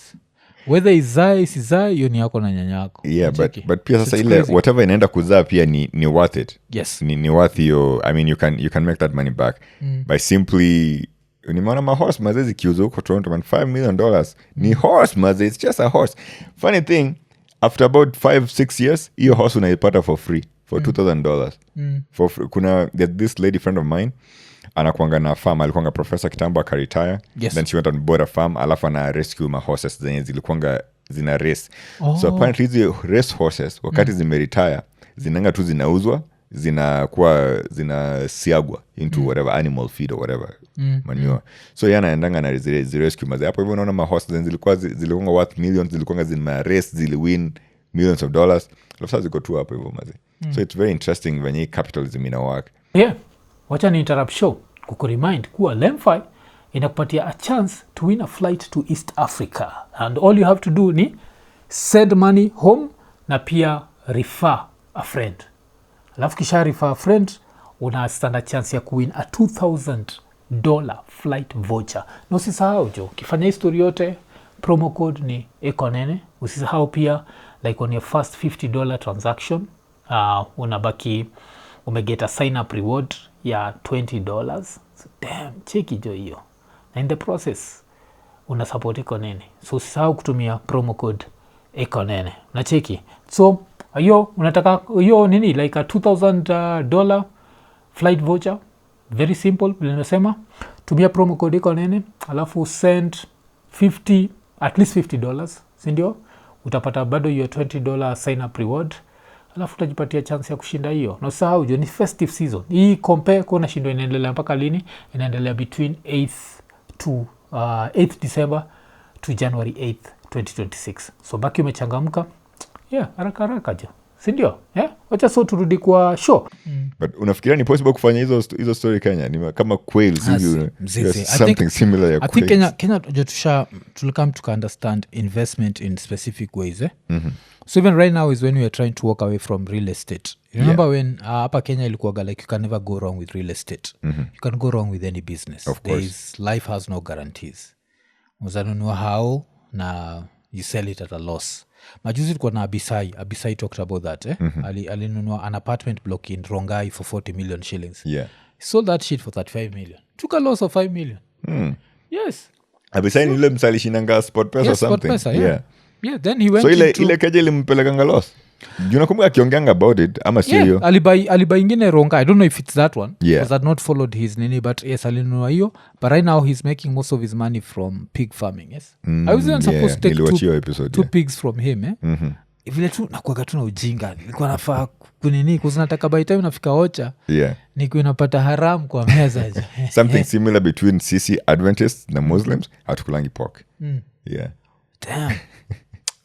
Whether izae isizae hiyo ni yako na nyanyako. Yeah, but pia sasa ile whatever inaenda kuzaa pia ni worth it. Yes. Ni worth hiyo. I mean you can make that money back by simply nimeona mahorse maze zikiuza huko Toronto man $5 million. Ni horse maze, it's just a horse. Funny thing, after about 5-6 years hiyo horse unaipata for free for $2,000. For free. Kuna this lady friend of mine anakuanga na farm, alikuanga professor kitambo akaretire. Yes. Then she went on board a farm, alafu ana rescue ma horses zenye zilikuanga zina race. So apparently hizi race horses wakati zimeretire zinanga tu zinauzwa, zinasiagwa into whatever animal feed or whatever manure. So yana endanga na rescue maze. Hapo hivyo unaona ma horses zenye zilikuwa worth millions, zilikuwa zina race, ziliwin millions of dollars. Alafu ziko tu hapo hivyo maze. So it's very interesting venye capitalism ina work. Yeah. Wacha ni interrupt show kukuremind kuwa Lemfi inakupatia a chance to win a flight to East Africa, and all you have to do ni send money home na pia refer a friend. Alafu kisha refer a friend una stand a chance ya kuwin a $2,000 flight voucher. Na usisahau jo, kifanya history yote promo code ni ekonene. Usisahau pia like on your first $50 transaction unabaki umeget a sign up reward ya $20. So damn, cheki jo hiyo. Na in the process una support ekonene. So usisahau kutumia promo code ekonene. Na cheki. So hiyo unataka hiyo nini like a $2,000 flight voucher. Very simple, vile nimesema. Tumia promo code ekonene alafu send at least $50, si ndio? Utapata bado hiyo $20 sign up reward. Alafu utajipatia chance ya kushinda hiyo. Na usahau jo ni festive season. Hii compare kuna shindo inaendelea mpaka lini? Inaendelea between 8th December to January 8th, 2026. So baki umechangamka. Yeah, haraka jo. Si ndio? Yeah? Wacha so turudi kwa show. But unafikiria ni possible kufanya hizo story Kenya? Ni kama quails hivi. Something similar ya quails. I think Kenya tulikam to understand investment in specific ways. So even right now is when we are trying to walk away from real estate. You remember when hapa Kenya ilikuwaga like you can never go wrong with real estate. You can go wrong with any business. Of course. Life has no guarantees. Uzanunua how na you sell it at a loss. Majuzi tulikuwa na Abisai talked about that. Alinunua an apartment block in Rongai for 40 million shillings. Yeah. He sold that shit for 35 million. Took a loss of 5 million. Yes. Abisai ile msalishinanga sport pesa or something. Sport pesa, yeah. Yeah, then he went so ile keje ilimpelekanga loss. Unakumbuka akiongeanga about it ama sio hiyo? Alibai ingine Rongai. I don't know if it's that one. Yeah. Because I'd not followed his nini, but yes, alinunua hiyo. But right now he's making most of his money from pig farming, yes? I wasn't supposed to take two pigs from him, vile tu nakuaga tu na ujinga. Nilikuwa nafaa kunini kuzinataka by time nafika ocha. Yeah. Niku inapata haram kwa meza. Something similar between Sisi Adventists na Muslims, hatukulangi pork. Yeah. Damn.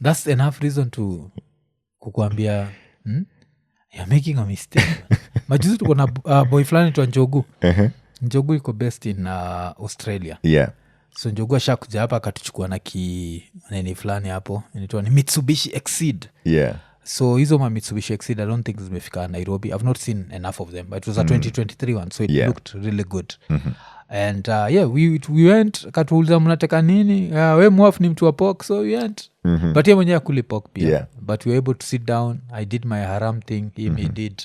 That's enough reason to kukuambia you're making a mistake. Majuzi tuko na boy fulani tu Njogu. Njogu iko based in Australia. Yeah. So Njogu ashakuja hapa akatuchukua na nini fulani hapo. Inaitwa ni Mitsubishi Exceed. Yeah. So hizo ma Mitsubishi Exceed I don't think zimefika Nairobi. I've not seen enough of them, but it was a 2023 one, so it looked really good. And we went katuuliza mnataka nini? We mwaf ni mtu wa pork, so we went. But ye mwenye akuli pork pia. Yeah. But we were able to sit down. I did my haram thing. He did,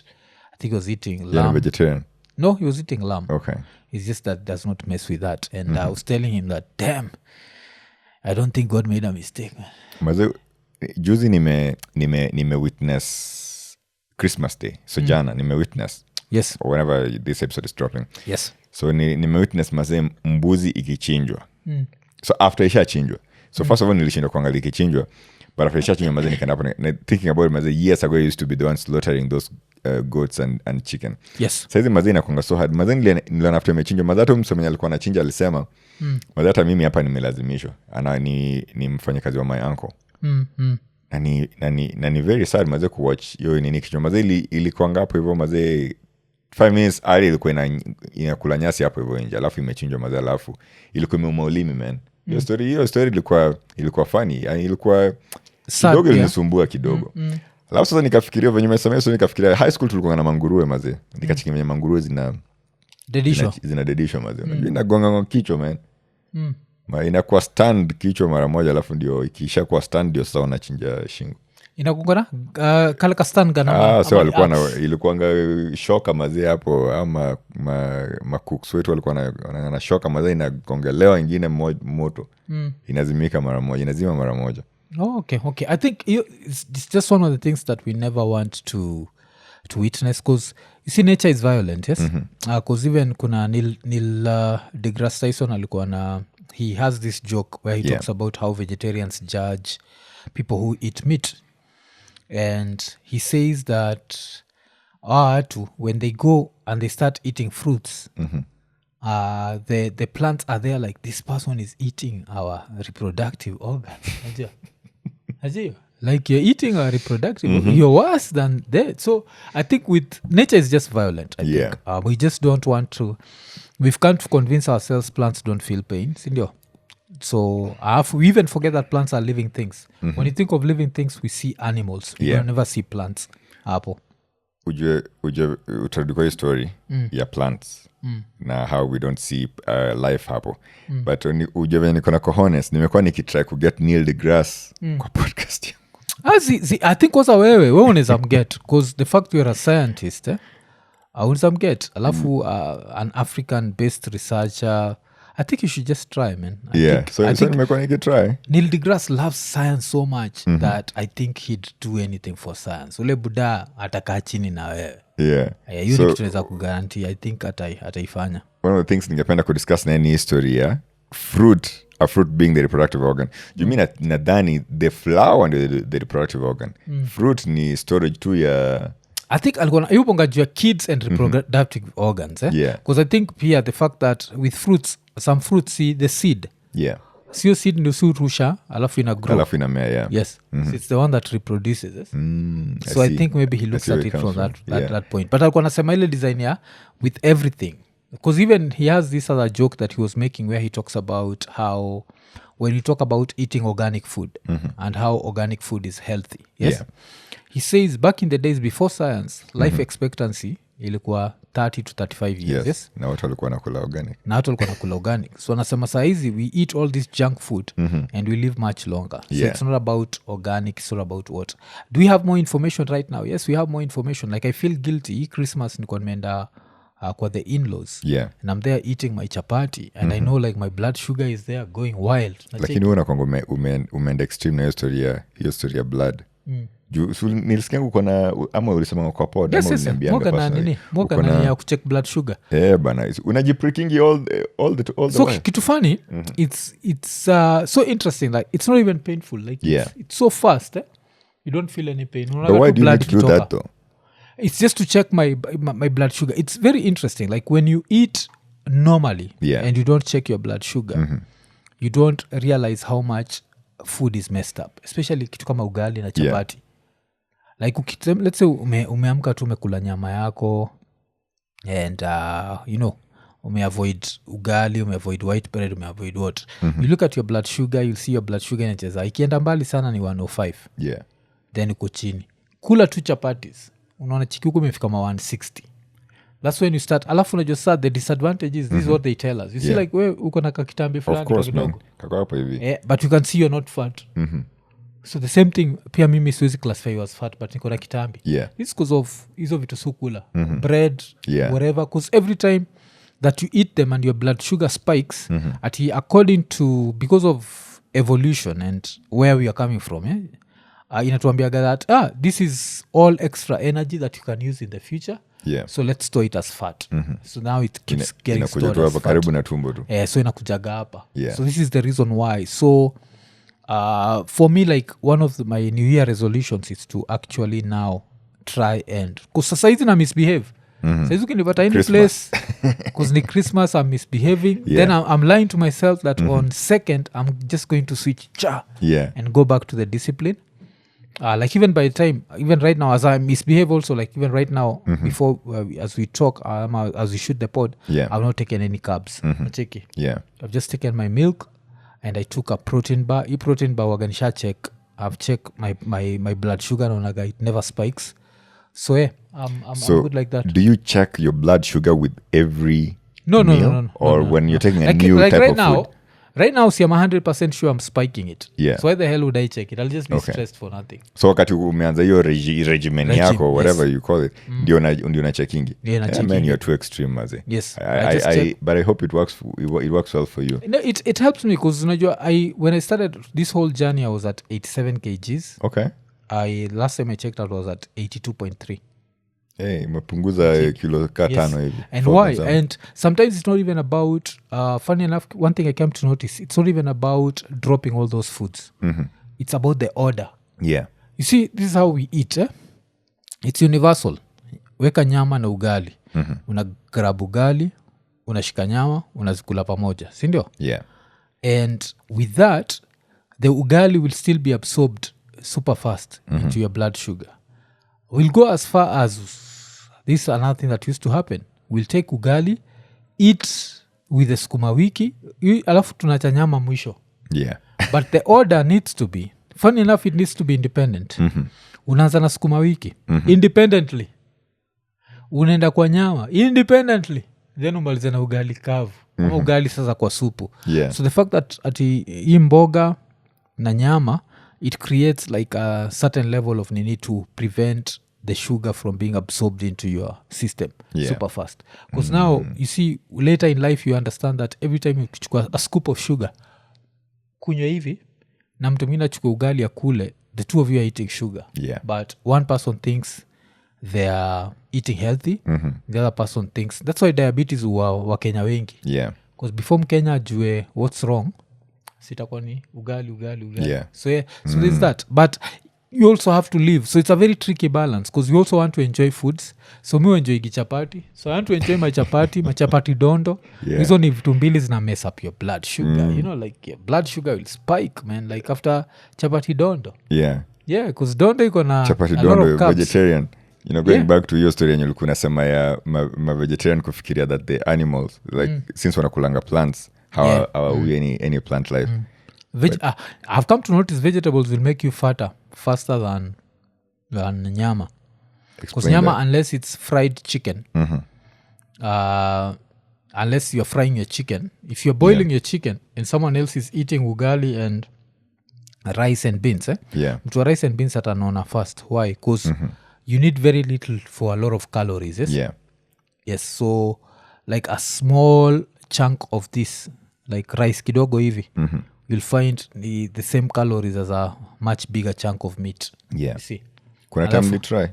I think he was eating lamb. Yeah, vegetarian. No, he was eating lamb. Okay. It's just that does not mess with that. And I was telling him that, damn, I don't think God made a mistake, man. Maze, juzi nime witness Christmas Day. So jana nimewitness Yes. whenever this episode is dropping. Yes. So nimewitness mazee mbuzi ikichinjwa. So after ishachinjwa. So first of all nilishindwa kuangalia ikichinjwa. But after ishachinjwa mazee nikaenda hapo thinking about mazee years ago I used to be the one slaughtering those goats and chicken. Yes. Saizi mazee inakuanga so hard. Mazee niliona after imechinjwa. Mazee hata mtu mwenye alikuwa anachinja alisema mazee hata mimi hapa nimelazimishwa. Ana ni mfanyakazi wa my uncle. Na ni very sad mazee kuwatch hiyo nini kichwa. Mazee ilikuanga hapo hivyo mazee 5 minutes ali ilikuwa inakula nyasi hapo hivyo nje, alafu imechinjwa mazee, alafu ilikuwa imeuma ulimi man. Hiyo story ilikuwa funny, yani ilikuwa kidogo ilinisumbua kidogo. Alafu sasa nikafikiria venye nimesema, so nikafikiria high school tulikuwa na manguruwe mazee. Nikacheki venye manguruwe zina dedisho mazee. Unajua inagonga kichwa man. Inakuwa stand kichwa mara moja, alafu ndio ikisha kuwa stand ndio sasa unachinja shingo. Inakungana kale ka stand gana so ilikuanga shoka mazee hapo, ama cooks wetu walikuwa na shoka mazee, inagongelewa ingine moto inazimika mara moja. Okay. I think it's just one of the things that we never want to witness, because you see nature is violent, yes. Because even kuna Neil deGrasse Tyson alikuwa na, he has this joke where he talks about how vegetarians judge people who eat meat, and he says that when they go and they start eating fruits, the plants are there like, this person is eating our reproductive organs. Like you're eating our reproductive, you're worse than that. So I think with nature is just violent. I think we just don't want to, we've come to convince ourselves plants don't feel pain, sindio? So we even forget that plants are living things. When you think of living things, we see animals. We don't never see plants hapo. Ujue utadukwa hii story ya plants na how we don't see life hapo. But ujue venye niko na cojones, nimekuwa nikitry kuget Neil deGrasse kwa podcast yangu. I think kosa wewe unaweza mget, because the fact you're a scientist, unaweza mget. Alafu an African based researcher, I think you should just try, man. I think nimekuwa nikitry. Neil deGrasse loves science so much that I think he'd do anything for science. Ule buda atakaa chini na wewe. Hiyo ni kitu naweza kugaranti. I think ataifanya. One of the things ningependa kudiscuss na any history ya a fruit being the reproductive organ. You mean nadhani the flower and the reproductive organ. Fruit ni storage tu ya, I think alikuwa yuponga juu ya kids and reproductive organs, because I think pia the fact that with fruits, some fruits see the seed. Sio seed ndio surusha alafu ina grow. Alafu inamea, Yes. So it's the one that reproduces, yes? So I think maybe he looks at it from that point. But alikuwa nasema ile design ya with everything. Because even he has this other joke that he was making where he talks about how when you talk about eating organic food and how organic food is healthy, yes? He says back in the days before science, life expectancy ilikuwa 30 to 35 years. Yes. Na watu walikuwa nakula organic. So anasema saa hizi we eat all this junk food and we live much longer. So it's not about organic, it's not about what. Do we have more information right now? Yes, we have more information. Like I feel guilty. Christmas nilikuwa nimeenda kwa the in-laws. And I'm there eating my chapati and I know like my blood sugar is there going wild. Lakini wewe unakwanga umeenda extreme na hiyo story ya blood. Nilisikia uko na, ama ulisema kwa pod, ama uliniambia mwoga na ya kucheck blood sugar. Bana, unajipricking all the so way. Kitu funny, it's so interesting, like it's not even painful, like it's so fast, you don't feel any pain. But why do you need to do that though? It's just to check my blood sugar. It's very interesting, like when you eat normally and you don't check your blood sugar, you don't realize how much food is messed up, especially kitu kama ugali na chapati. Like let's say umeamka tu umekula nyama yako and umeavoid ugali, umeavoid white bread, umeavoid what. You look at your blood sugar, you'll see your blood sugar inacheza ikienda mbali sana ni 105. Then uko chini kula tu chapatis, unaona chiki huko imefika 160. That's when you start. Alafu unajua saa the disadvantage is this is what they tell us. You see like we uko na kakitambi fulani kidogo. Kako hapo hivi. But you can see you're not fat. So the same thing, pia mimi siwezi classify you as fat, but niko na kitambi. It's because of hizo vitu sukula. Bread, whatever. Because every time that you eat them and your blood sugar spikes, according to, because of evolution and where we are coming from, inatuambiaga that this is all extra energy that you can use in the future. Yeah. So let's store it as fat. So now it keeps getting inakuja stored tu as hapa fat. karibu na tumbo tu. So inakujaga hapa. Yeah. So this is the reason why. So for me, like one of my New Year resolutions is to actually now try and because sasa hizi na misbehave. Saizi ukinipata any place because ni Christmas I'm misbehaving. Then I'm lying to myself that on 2nd I'm just going to switch and go back to the discipline. Like even by the time, even right now as I misbehave also, like even right now before as we talk, as we shoot the pod, I've not taken any carbs. I've just taken my milk and I took a protein bar. Protein bar waganisha check. I've checked my blood sugar naonaga it never spikes. So I'm good like that. Do you check your blood sugar with every meal? No. Or when you're taking a new like type right of now, food? Right now, see, I'm 100% sure I'm spiking it. Yeah. So why the hell would I check it? I'll just be stressed for nothing. So wakati umeanza hiyo regimen yako, whatever you call it, ndio unacheckingi. Man, you're too extreme, maze. Yes. But I hope it works well for you. No, it helps me because when I started this whole journey, I was at 87 kgs. Okay. Last time I checked out was at 82.3. Hey, umepunguza kilo katano hivi. And why? And sometimes it's not even about, funny enough, one thing I came to notice, it's not even about dropping all those foods. It's about the order. Yeah. You see, this is how we eat. It's universal. Weka nyama na ugali. Una grab ugali, unashika nyama, unazikula pamoja. Sindio? Yeah. And with that, the ugali will still be absorbed super fast into your blood sugar. We'll go as far as, this is another thing that used to happen. We'll take ugali, eat with the sukuma wiki, alafu tunacha nyama mwisho. Yeah. But the order needs to be, funny enough, it needs to be independent. Unaanza na sukuma wiki, independently. Unaenda kwa nyama, independently. Then umalize na ugali kavu. Ama ugali sasa kwa supu. Yeah. So the fact that hii mboga na nyama, it creates like a certain level of Nini to prevent the sugar from being absorbed into your system super fast. Because now, you see, later in life, you understand that every time you chukua a scoop of sugar, kunywa hivi, na mtu mwingine achukua ugali ya kule, the two of you are eating sugar. Yeah. But one person thinks they are eating healthy, the other person thinks, that's why diabetes wa Kenya wengi. Yeah. Because before Mkenya ajue what's wrong, sitakuwa ni ugali. Yeah. So there's that. But you also have to live. So it's a very tricky balance because you also want to enjoy foods. So mi enjoy chapati. So I want to enjoy my chapati dondo. Hizo ni vitu mbili zina mess up your blood sugar. You know, like your blood sugar will spike, man. Like after chapati dondo. Yeah. Yeah, because dondo iko na chapati a dondo lot of carbs. Vegetarian. You know, going back to your story yenye ulikuwa unasema ya ma vegetarian kufikiria that the animals, like since wanakulanga plants, how are we any plant life? I've come to notice vegetables will make you faster than nyama. Because nyama, unless it's fried chicken, unless you're frying your chicken, if you're boiling your chicken and someone else is eating ugali and rice and beans, mtu wa rice and beans atanaona fast. Why? Because you need very little for a lot of calories. Yes, so like a small chunk of this, like rice kidogo hivi, you'll find the same calories as a much bigger chunk of meat. Yeah. You see? Kuna time ni try.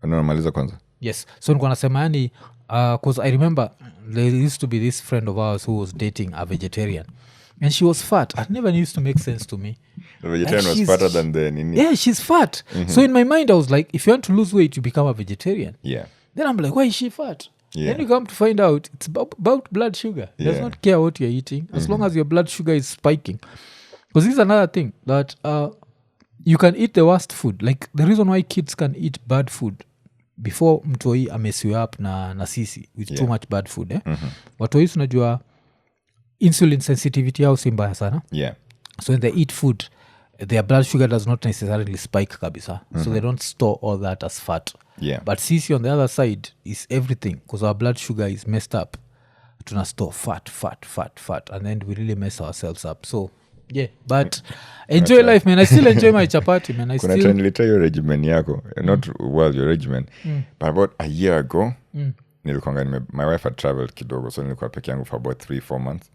Anamaliza kwanza. Yes. So nilikuwa nasema yani, because I remember there used to be this friend of ours who was dating a vegetarian. And she was fat. It never used to make sense to me. The vegetarian was fatter than the Nini. Yeah, she's fat. So in my mind, I was like, if you want to lose weight, you become a vegetarian. Yeah. Then I'm like, why is she fat? Yeah. Then you come to find out it's about blood sugar. It does not care what you're eating as long as your blood sugar is spiking. Because this is another thing that you can eat the worst food. Like the reason why kids can eat bad food before mtoi amesiwe up na sisi with too much bad food. Watoi tunajua insulin sensitivity yao si mbaya sana. Yeah. So when they eat food, their blood sugar does not necessarily spike kabisa. So they don't store all that as fat. Yeah. But sisi on the other side is everything because our blood sugar is messed up. Tuna store fat. And then we really mess ourselves up. So, yeah. But enjoy life, man. I still enjoy my chapati, man. Kuna time nilitry your regimen yako. Not your regimen. But about a year ago, my wife had traveled kidogo. So nilikuwa peke yangu for about 3-4 months.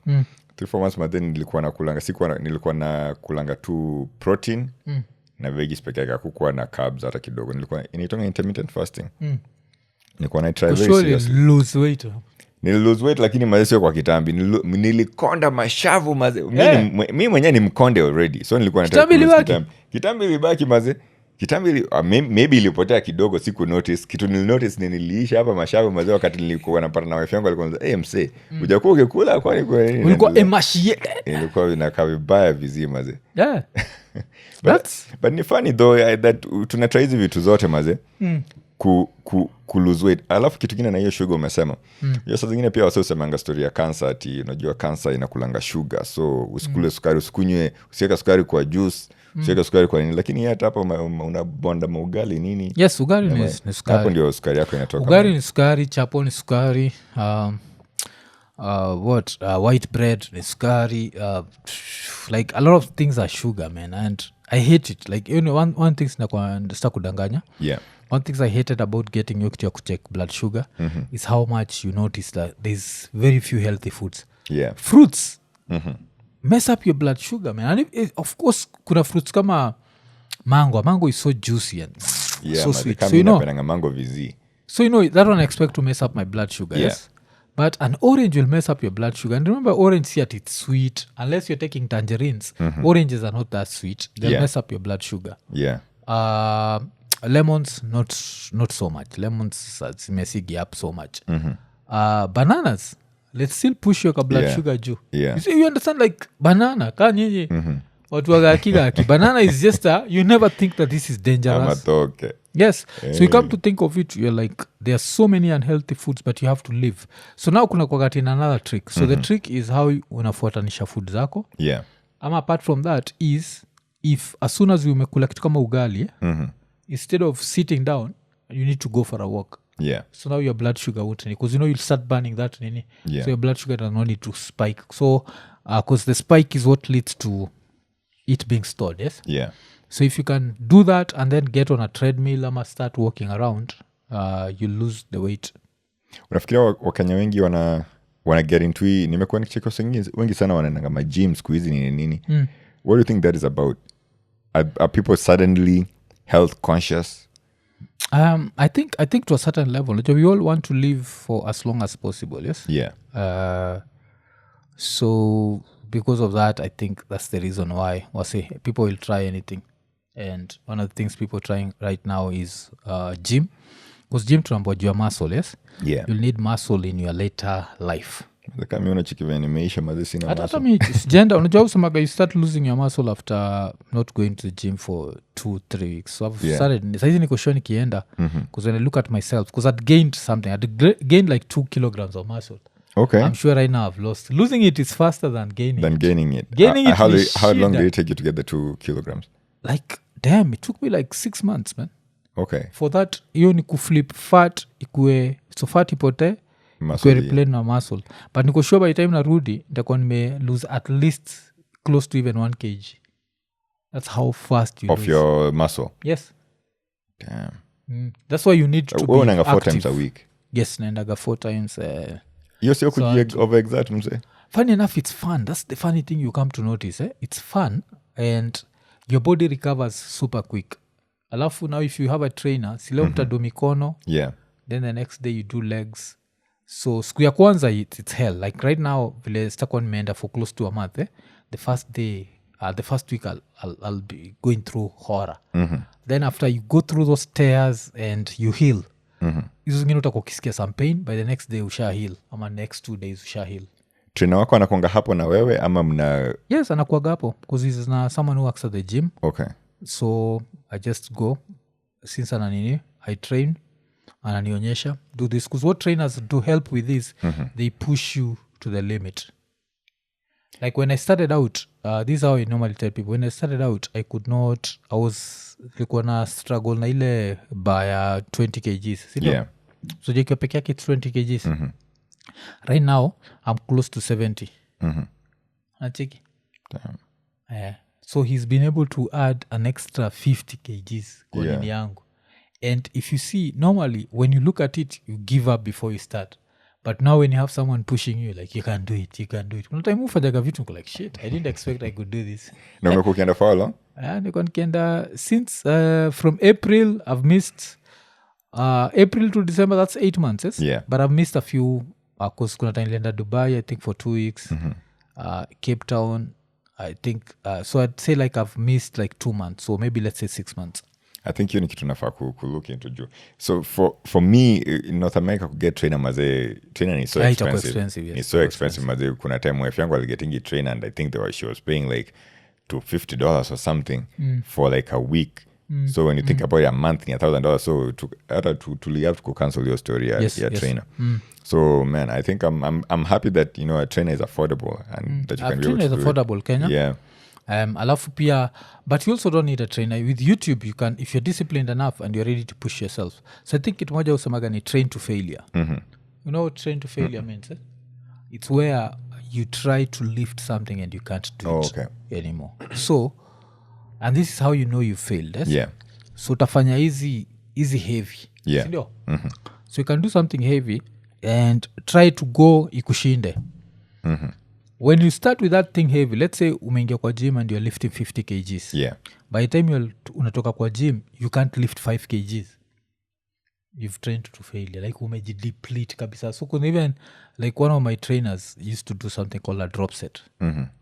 3-4 months, but then nilikuwa nakulanga tu protein na veggies peke yake, hakukuwa na carbs hata kidogo. Nilikuwa inaitwa intermittent fasting. Nilikuwa na try very seriously. Lose weight. Nililose weight lakini maze sio kwa kitambi. Nilikonda mashavu maze. Mimi mwenyewe ni mkonde already. So nilikuwa nataka kitambi libaki maze. Kitambi maybe ilipotea kidogo, siku notice. Kitu nilinotice ni niliisha hapa mashavu maze wakati nilikuwa napata na wife yangu alikuwa anasema, mse, hujakuwa ukikula kwani kwa nini? Ulikuwa emaciated. Ilikuwa inakaa vibaya vizima maze. Yeah. But ni funny though that tunatry hizi vitu zote maze. Ku lose weight. Alafu kitu kingine na hiyo sugar umesema. Hiyo saa zingine pia wase usemanga story ya cancer ati unajua cancer inakulanga sugar. So usikule sukari, usikunywe, usiweka sukari kwa juice, usiweka sukari kwa nini. Lakini hata hapa unabonda maugali nini? Yes, ugali ni sukari. Hapo ndio sukari yako inatoka. Ugali ni sukari, chapo ni sukari, white bread ni sukari, like a lot of things are sugar, man, and I hate it. Like, you know, one thing sita kudanganya. Yeah. One thing I hated about getting you to check blood sugar is how much you notice that there's very few healthy foods. Yeah. Fruits mess up your blood sugar, man. And of course, kuna fruits kama mango. Mango is so juicy and so sweet. So you know, mango vizi. So you know that one I expect to mess up my blood sugar. Yeah. Yes. But an orange will mess up your blood sugar. And remember, orange see at it's sweet. Unless you're taking tangerines, oranges are not that sweet. They'll mess up your blood sugar. Yeah. Lemons not so much. Lemons zimesigi up so much. Bananas, let's still push your blood sugar juu. Yeah. You understand, like banana ka nyinyi watu wagakigaki. Banana is just you never think that this is dangerous. Amatoke. Yes. So you come to think of it, you're like, there are so many unhealthy foods but you have to live. So now kuna kwa in another trick. So the trick is how unafuatanisha food zako. Yeah. Apart from that is, if as soon as you umekula kitu kama ugali, instead of sitting down, you need to go for a walk. Yeah. So now your blood sugar won't, because you know you'll start burning that Nini. Yeah. So your blood sugar does not need to spike. So because the spike is what leads to it being stored. Yes. Yeah. So if you can do that and then get on a treadmill ama start walking around, you lose the weight. Unafikiria wakenya wengi wana get into hii? Nimekuwa nikicheka wengi sana wanaenda magym siku hizi nini. What do you think that is about? Are people suddenly health conscious? I think to a certain level, we all want to live for as long as possible. Yes. Yeah. So because of that, I think that's the reason why people will try anything. And one of the things people are trying right now is gym. Because gym tunambua your muscle, yes? Yeah. You'll need muscle in your later life. Kama miona chikiva nimeisha mazi sina muscle. Hata mi gender, unajua usemaga you start losing your muscle after not going to the gym for 2-3 weeks. So I've started, saizi niko sure nikienda, because when I look at myself, because I'd gained something, I'd gained like 2 kilograms of muscle. Okay. I'm sure right now I've lost. Losing it is faster than gaining it. Gaining it. How long did it take you to get the 2 kilograms? Like, damn, it took me like 6 months, man. Okay. For that, hiyo ni kuflip fat ikue, so fat ipote, ikue replace na muscle. But niko sure by the time narudi, nitakuwa nime lose at least close to even 1 kg. That's how fast you lose. Of your muscle? Yes. Damn. That's why you need to be active. 4 times a week? Yes, naendaga 4 times. You're still over-exert, mse? Funny enough, it's fun. That's the funny thing you come to notice. It's fun and your body recovers super quick. Alafu now if you have a trainer, sile mtado mikono. Yeah. Then the next day you do legs. So siku ya kwanza it's hell. Like right now, vile sitakuwa nimeenda for close to a month. The first day, the first week I'll be going through horror. Then after you go through those tears and you heal, hizo zingine utakuwa ukisikia some pain, by the next day usha heal, ama next 2 days usha heal. Trainer wako anakuanga hapo na wewe ama mna? Yes, anakuaga hapo because he's someone who works at the gym. Okay. So I just go, since ananini, I train, ananionyesha, do this. Because what trainers do help with this, they push you to the limit. Like when I started out, this is how I normally tell people. When I started out, I na struggle na ile by 20 kgs. Yeah. So jekiwa peke yake it's 20 kgs. Right now, I'm close to 70. Nachiki? Damn. Yeah. So he's been able to add an extra 50 kgs kwa nini yangu. And if you see, normally, when you look at it, you give up before you start. but now when you have someone pushing you like you can do it kuna time ufanyaga vitu niko like shit I didn't expect I could do this. Na umekuwa ukienda for how long? Niko nikienda since from April I've missed April to December, that's 8 months, yes? Yeah. But I've missed a few because kuna time nilienda Dubai I think for 2 weeks. Cape Town I think so I'd say like I've missed like 2 months, so maybe let's say 6 months. I think hiyo ni kitu nafaa look into juu. So for me in North America kuget trainer maze, trainer ni so expensive. Yes, it's so expensive maze. Kuna time wife yangu aligetingi trainer and I think she was paying like $250 or something for like a week. So when you think about a month ni $1,000, so to have to cancel your story yes. trainer. So man, I think I'm happy that a trainer is affordable and that you can be able to trainer is affordable Kenya. Yeah. Alafu pia, but you also don't need a trainer. With YouTube you can, if you're disciplined enough and you're ready to push yourself. So I think kitu moja usemaga ni train to failure. You know what train to failure means? It's where you try to lift something and you can't do it anymore. So and this is how you know you failed, yes? Yeah. So utafanya easy heavy. Yeah. Sindio? So you can do something heavy and try to go ikushinde. When you start with that thing heavy, let's say umeingia kwa gym and you're lifting 50 kgs. Yeah. By the time unatoka kwa gym, you can't lift 5 kgs. You've trained to failure. Like umejideplete kabisa. So even like one of my trainers used to do something called a drop set.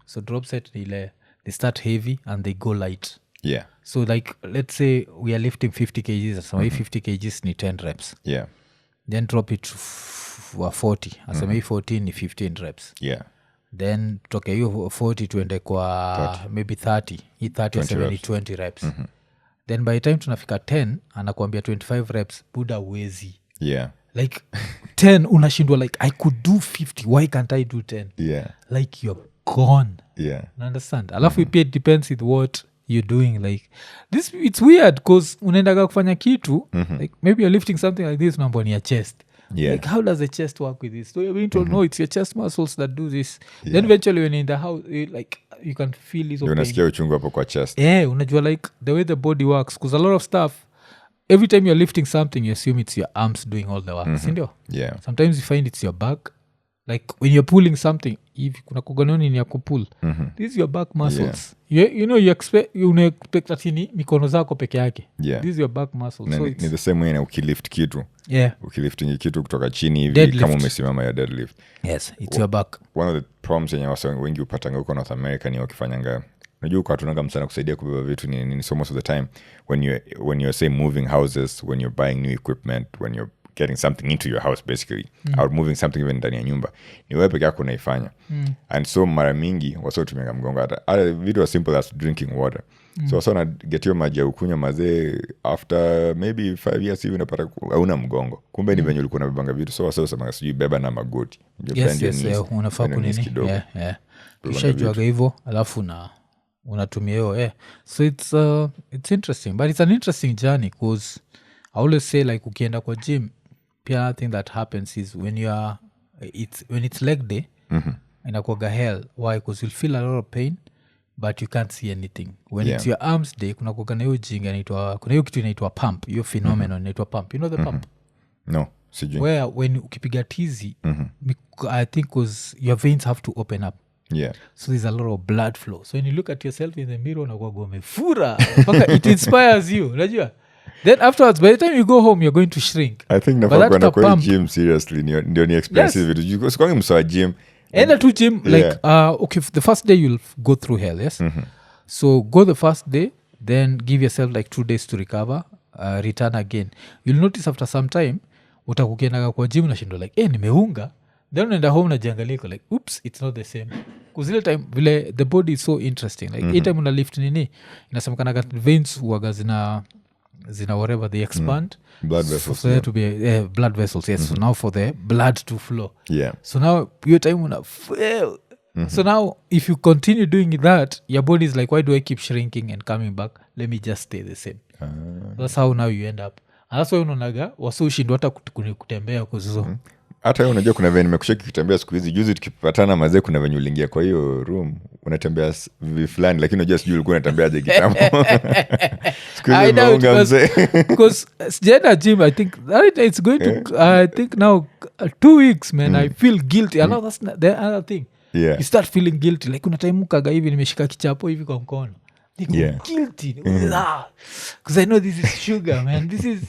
So drop set they start heavy and they go light. Yeah. So like let's say we are lifting 50 kgs. So 50 kgs ni 10 reps. Yeah. Then drop it to 40. As 14 ni 15 reps. Yeah. Then toke hiyo 40 tuende kwa maybe 30. Hii 30 aseme ni 20 reps. Then by the time tunafika 10 anakuambia 25 reps buda uwezi. Yeah. Like 10 unashindwa like I could do 50, why can't I do 10? Yeah. Like you're gone. Yeah. Understand? Alafu pia it depends with what you're doing. Like this, it's weird because unaendaga kufanya kitu like maybe you're lifting something like this mambo ni ya chest. Yeah. Like how does the chest work with this? So you're being told no, it's your chest muscles that do this. Then eventually when you're in the house like you can feel this unasikia uchungu hapo kwa chest. Unajua like the way the body works, because a lot of stuff every time you're lifting something you assume it's your arms doing all the work. Sindio? Yeah. Sometimes you find it's your back. Like when you're pulling something, if kuna kuganoni ni ya kupull, this is your back muscles. You know you expect atini mikono zako peke yake. Yeah. This is your back muscles. So ni the same way na ukilift kitu. Yeah. Ukilifting kitu kutoka chini hivi Deadlift. kama umesimama ya deadlift. Yes, it's your back. One of the problems yenye wasa wengi upatanga huko North America ni wakifanyanga, najua kwa tunanga msana kusaidia kubeba vitu ni so most of the time when you're say moving houses, when you're buying new equipment, when you're getting something into your house basically, or moving something even ndani ya nyumba, ni wewe peke yako unaifanya. And so mara mingi wasa utumia mgongo hata vitu as simple as drinking water. So wasa unagetio maji ya ukunywa mazee after maybe 5 years hivi unapata hauna mgongo, kumbe ni venye ulikuwa unabebanga vitu. So wasa usema sijui beba na magoti. Yes, unafaa kunini. Ushajuaga hivyo alafu unatumia hiyo. So it's interesting, but it's an interesting journey because I always say like ukienda kwa gym pia another thing that happens is when it's leg day inakuwaga hell. Why? Because you'll feel a lot of pain but you can't see anything. When it's your arms day kuna kuwaga na hiyo jinga kuna hiyo kitu inaitwa pump, hiyo phenomenon inaitwa pump. You know the pump? No, sijui. Where when ukipiga tizi I think because your veins have to open up. Yeah. So there's a lot of blood flow. So when you look at yourself in the mirror unakuwaga umefura it inspires you. Unajua? Then afterwards, by the time you go home, you're going to shrink. I think nafaa kwenda kwa gym seriously ndio ni expensive. Yes. Sikongi msawa gym. Enda to gym like okay, the first day you'll go through hell, yes? So go the first day, then give yourself like 2 days to recover, return again. You'll notice after some time utakukiendaga kwa gym unashindwa like nimeunga. Then unaenda home unajiangalia like oops, it's not the same. Because ile time vile the body is so interesting. Like any time una lift nini inasemekana veins huwaga zina whatever they expand, blood vessels, for there to be blood vessels, yes. So now for the blood to flow, so now your time una fail. So now if you continue doing that, your body is like, why do I keep shrinking and coming back? Let me just stay the same. That's how now you end up, and that's why unaonaga wasushindwa hata kutembea kuzuzo. Hata wewe unajua kuna venye nimekushaki kutembea siku hizi. Juzi tukipatana mazee, kuna venye uliingia kwa hiyo room unatembea fulani, lakini unajua sijui ulikuwa unatembeaje kitambo. Siku I doubt because sijaenda gym. I think that it's going to I think now 2 weeks man. I feel guilty. I know that's the other thing. Yeah. You start feeling guilty like unataimukaga hivi nimeshika kichapo hivi kwa mkono. Guilty because I know this is sugar man. This is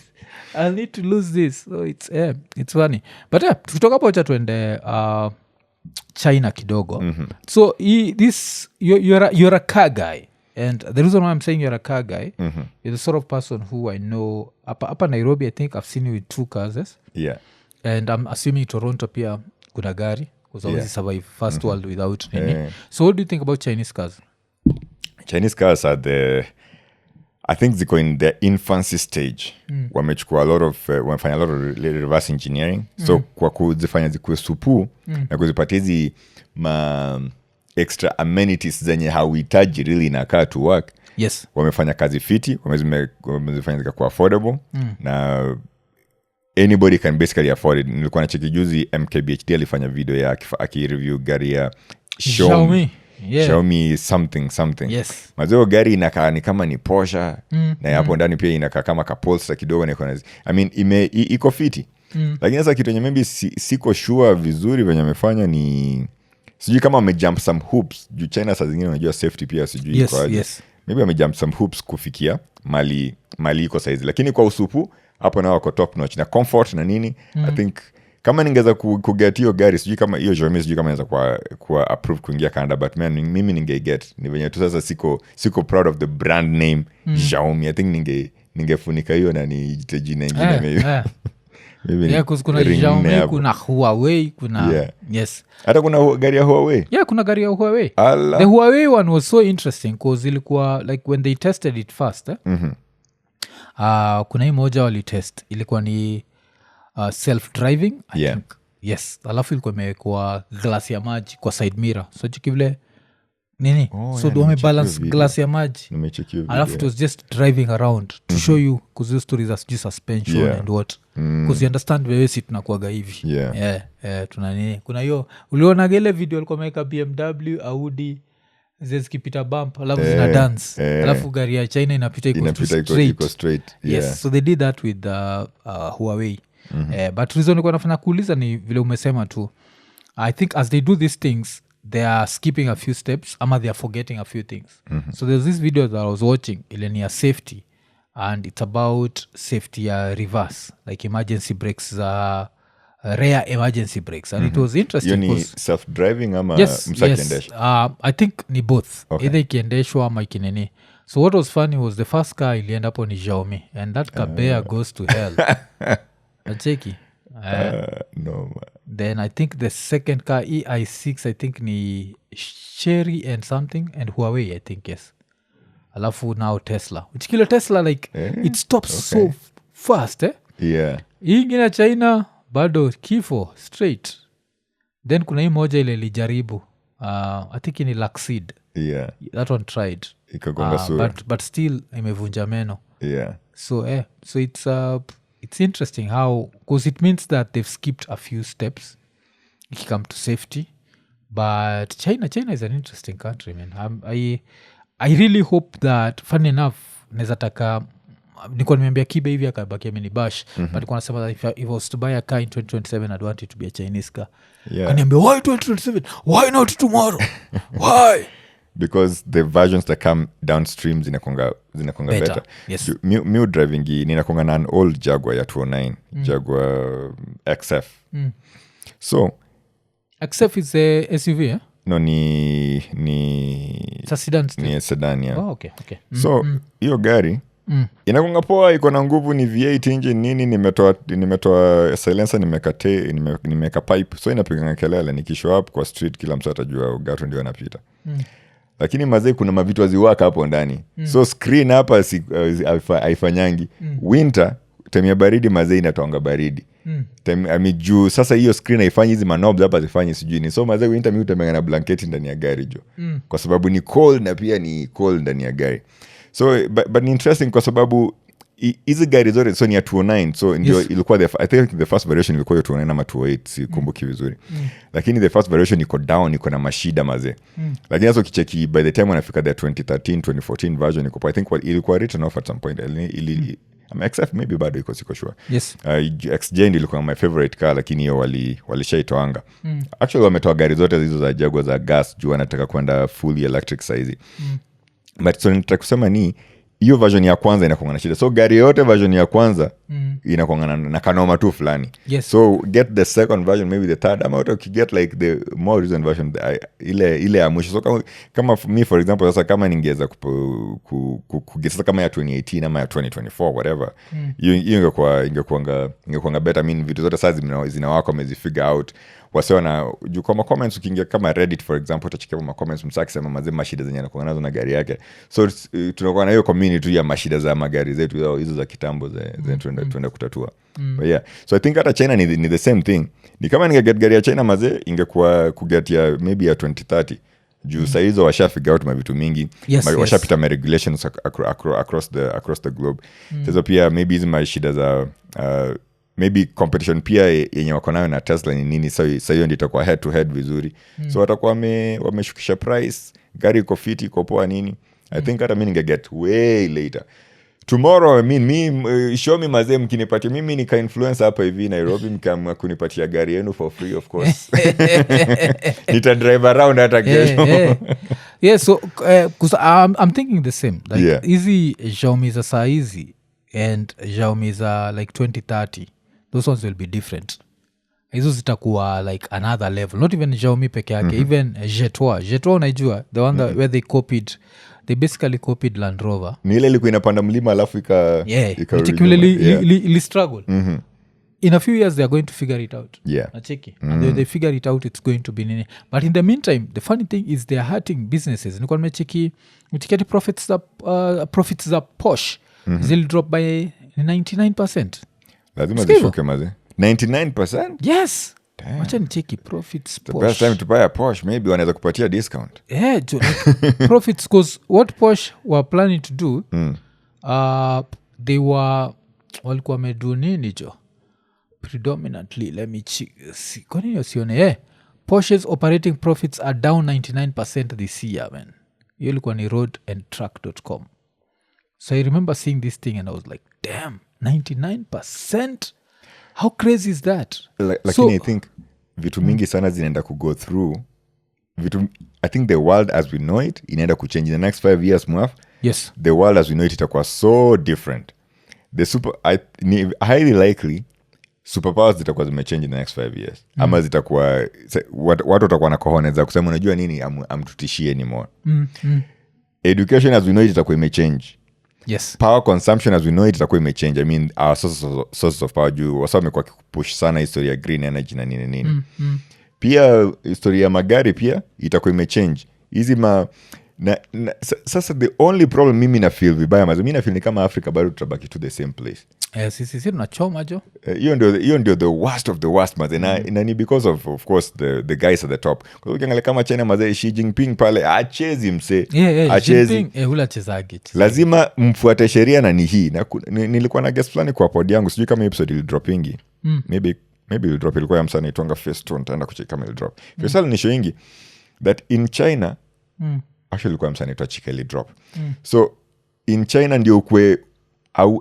I'll need to lose this. So it's funny. But tukitoka hapo acha tuende China kidogo. So you're a car guy. And the reason why I'm saying you're a car guy is the sort of person who I know up Nairobi. I think I've seen you with 2 cars. Yes? Yeah. And I'm assuming Toronto pia kuna gari because obviously survive first world without Nini. So what do you think about Chinese cars? Chinese cars are I think ziko in their infancy stage. Wamechukua wamefanya a lot of reverse engineering. So kwa kuzifanya zikuwe supu na kuzipatia hizi extra amenities zenye hauhitaji really inakaa to work. Yes. Wamefanya kazi fiti, wamezifanya zikakuwa affordable na anybody can basically afford it. Nilikuwa nacheki juzi MKBHD alifanya video ya akireview gari ya Xiaomi. Yeah. Xiaomi something. Yes. Mazao gari inakaa ni kama ni Porsche na hapo ndani pia inakaa kama Polestar kidogo na I mean iko fiti. Lakini sasa kitu yenye maybe siko sure vizuri venye amefanya ni sijui kama amejump some hoops. Juu China saa zingine unajua safety pia sijui yes. Maybe amejump some hoops kufikia mali iko saizi. Lakini kwa usupu hapo nao wako top notch na comfort na nini. I think kama ningeza kuget hiyo gari sijui kama hiyo Xiaomi sijui kama inaweza kuwa approved kuingia Canada, but man mimi ningeget ni venye tu sasa siko proud of the brand name Xiaomi. I think ningefunika hiyo na niite jina ingine maybe. Kuna Xiaomi, kuna Huawei, kuna yes. Hata kuna gari ya Huawei. Yeah, kuna gari ya Huawei. The Huawei one was so interesting because ilikuwa like when they tested it first kuna hii moja walitest ilikuwa ni self-driving I think. Yes. Alafu ilikuwa imewekwa glass ya maji kwa side mirror. So chikivile nini? So wamebalance glass ya maji. Alafu it was just driving around to show you because those stories are just suspension and what. Because you understand the way tunakuaga hivi. Tuna nini? Kuna hiyo uliona gele video alikuwa ameweka BMW, Audi zikipita bump alafu zina dance. Alafu gari ya China inapita iko straight. Yes. So they did that with Huawei. But reason nilikuwa nafanya kuuliza ni vile umesema tu. I think as they do these things they are skipping a few steps ama they are forgetting a few things. So there's this video that I was watching ile ni ya safety and it's about safety ya reverse like emergency brakes rare emergency brakes and it was interesting. Ni self-driving ama msakiendesha? I think ni both. Either ikiendeshwa ama ikinini. So what was funny was the first car ilienda hapo ni Xiaomi and that car goes to hell. Acheki. No man. Then I think the second car EI6 I think ni Chery and something and Huawei I think yes. Alafu now Tesla. Uchikile Tesla like it stops so fast Yeah. Hii ingine China bado kifo straight. Then kuna hii moja ile lijaribu I think ni Luxid. Yeah. That one tried. Ikagonga sura. But still imevunja meno. Yeah. So so it's interesting how because it means that they've skipped a few steps if you come to safety. But China is an interesting country, man. I really hope that funny enough nezataka nikuwa nimeambia Kibe hivi akabakia minibash but nikuwa nasema that if I was to buy a car in 2027 I'd want it to be a Chinese car. Kaniambia why 2027? Why not tomorrow? Why? Because the versions that come downstream zinakonga better. Yes. Mi driving ninakonga na an old Jaguar ya 209 Jaguar XF. So XF is a SUV no ni sedan still. Ni sedan ya. Oh, okay. So hiyo gari inakonga poa, iko na nguvu, ni V8 engine nini, nimetoa silencer, nimeka pipe, so inapiga kelele nikishow up kwa street, kila mtu atajua gato ndio anapita. Lakini mazee kuna mavitu aziwaka hapo ndani. So screen hapa haifanyangi. Winter time ya baridi mazee inatoanga baridi. Juu sasa hiyo screen haifanyi hizi manobs hapa zifanyi sijui ni. So mazee winter mimi utemega na blanketi ndani ya gari jo. Kwa sababu ni cold na pia ni cold ndani ya gari. So but ni interesting kwa sababu hizi gari zote so ni ya 209 so ndio ilikuwa I think the first variation ilikuwa ya 209 ama 208 sikumbuki vizuri lakini the first variation iko down iko na mashida mazee lakini sasa ukicheki by the time wanafika the 2013 2014 version iko I think ilikuwa written off at some point except maybe bado iko siko sure XJ ilikuwa my favorite car lakini hiyo walishaitoanga actually wametoa gari zote hizo za Jaguar za gas juu wanataka kwenda fully electric size but so nitaka kusema ni hiyo version ya kwanza inakuwa na shida so gari yote version ya kwanza inakuwa na kanoma tu fulani so get the second version maybe the third ama ukiget like the more recent version ile ya mwisho so kama me for example sasa kama ningeweza kugesa kama ya 2018 ama ya 2024 whatever hiyo ingekuanga better vitu zote sasa zinawako wamezifigure out wasiona juu kwa comments ukiingia kama Reddit for example utachikia kwa comments msakisema mazee mashida zenye anakuwa nazo na gari yake so tunakuwa na hiyo community ya mashida za magari zetu hizo za kitambo tuenda kutatua but yeah so I think hata China ni the same thing ni kama ningeget gari ya China mazee ingekuwa kuget ya maybe ya 2030 juu saa hizo washafigure out mavitu mingi washapita ma regulations across the globe sasa pia maybe hizi mashida za maybe competition pia yenye wako nayo na Tesla ni nini so hiyo ndio itakuwa head to head vizuri so watakuwa wameshukisha price gari iko fiti iko poa nini I think hata mimi ningeget way later tomorrow show me mazee mkinipatia mimi nika influencer hapa hivi Nairobi mkama kunipatia gari yenu for free of course nita drive around hata kesho so cuz I'm thinking the same like easy Xiaomi za saa hizi and Xiaomi za like 2030 those ones will be different hizo zitakuwa like another level not even Xiaomi peke yake even Jetua unaijua the one where they basically copied Land Rover ni ile ilikuwa inapanda mlima alafu ili struggle in a few years they are going to figure it out nacheki and when they figure it out it's going to be nini but in the meantime the funny thing is they are hurting businesses nilikuwa nimecheki profits za Porsche zil drop by 99%. Lazima zishuke maze. 99%? Yes. Wacha nicheki profits Porsche. The best time to buy a Porsche, maybe wanaweza kupatia discount. Yeah, profits because what Porsche were planning to do, they were walikuwa wamedu nini jo? Predominantly, let me see. Kwa nini usione? Porsche's operating profits are down 99% this year, man. Hiyo ilikuwa ni roadandtrack.com. So I remember seeing this thing and I was like, damn, 99%? How crazy is that? Lakini I think vitu mingi sana zinaenda go through. I think the world as we know it inaenda kuchange in the next 5 years mwaf. Yes. The world as we know it itakuwa so different. Highly likely superpowers zitakuwa zimechange in the next 5 years. Ama zitakuwa watu watakuwa na kohone za kusema unajua nini amtutishie anymore. Education as we know it itakuwa imechange. Yes. Power consumption as we know it itakuwa imechange. I mean our sources of power juu wasa wamekuwa kupush sana historia ya green energy na nini. Pia historia ya magari pia itakuwa imechange. Hizi sasa the only problem mimi na feel vibaya mimi na feel ni kama Africa bado tutabaki to the same place. Sisi tunachoma jo. Hiyo ndio the worst of the worst maze na ni because of course the guys at the top. Kwa ukiangalia kama China maze Xi Jinping pale achezi mse. Achezi. Hula chezage. Lazima mfuate sheria na ni hii. Nilikuwa na guest fulani kwa pod yangu sijui kama episode ili droppingi. Maybe ili drop ilikuwa ya msanii tuanga Festo nitaenda kucheki kama ili drop. Festo ni showingi that in China actually ilikuwa msanii tu achika ili drop. So in China ndio ukwe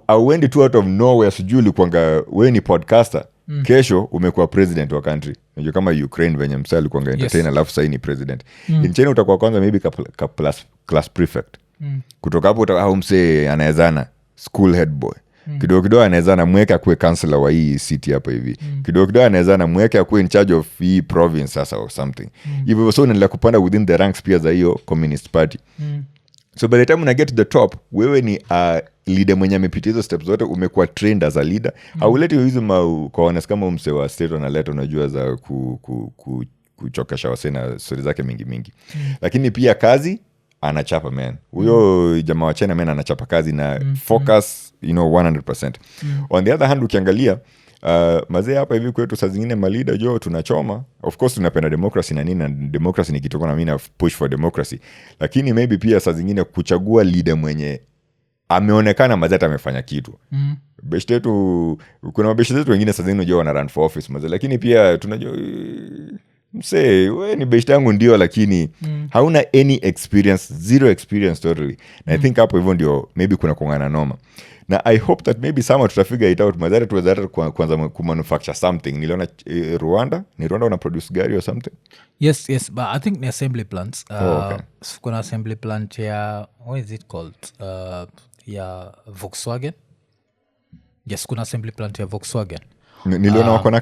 auendi tu out of nowhere sijui ulikuanga wewe ni podcaster kesho umekuwa president wa country. Unajua kama Ukraine venye msali alikuanga entertainer alafu sasa ni president. In China utakuwa kwanza maybe class prefect. Kutoka hapo au mse anaezana school head boy. Kidogo anaezana mweke akue counselor wa hii city hapa hivi. Kidogo anaezana mweke akue in charge of hii province sasa or something. Hivyo so unaendelea kupanda within the ranks pia za hiyo communist party. So by the time una get to the top, wewe ni leader mwenye amepitia hizo steps zote, umekuwa trained as a leader. Hauleti hizo kwa kama mse wa state analeta unajua za kuchokesha wase na stories zake mingi. Lakini pia kazi anachapa man. Huyo jamaa wa China man anachapa kazi na focus 100%. On the other hand ukiangalia mazee hapa hivi kwetu saa zingine malida jo tunachoma. Of course tunapenda democracy na nini na democracy ni kitu kwa mimi na push for democracy. Lakini maybe pia saa zingine kuchagua leader mwenye ameonekana mazeta amefanya kitu. Beshte yetu, kuna mabeshte zetu wengine sasa unajua wana run for office mazeta, lakini pia tunajua msee we ni beshte yangu ndio, lakini hauna any experience, zero experience totally. Na I think hapo hivyo ndio maybe kuna kungana noma. Na I hope that maybe sama tutafigure it out mazeta tuweza kwanza kumanufacture something. Niliona Rwanda wana produce gari or something. Yes, but I think ni assembly plants. Okay. Kuna assembly plant ya, what is it called? Ya Volkswagen. Yes, kuna assembly plant ya Volkswagen. Niliona wako na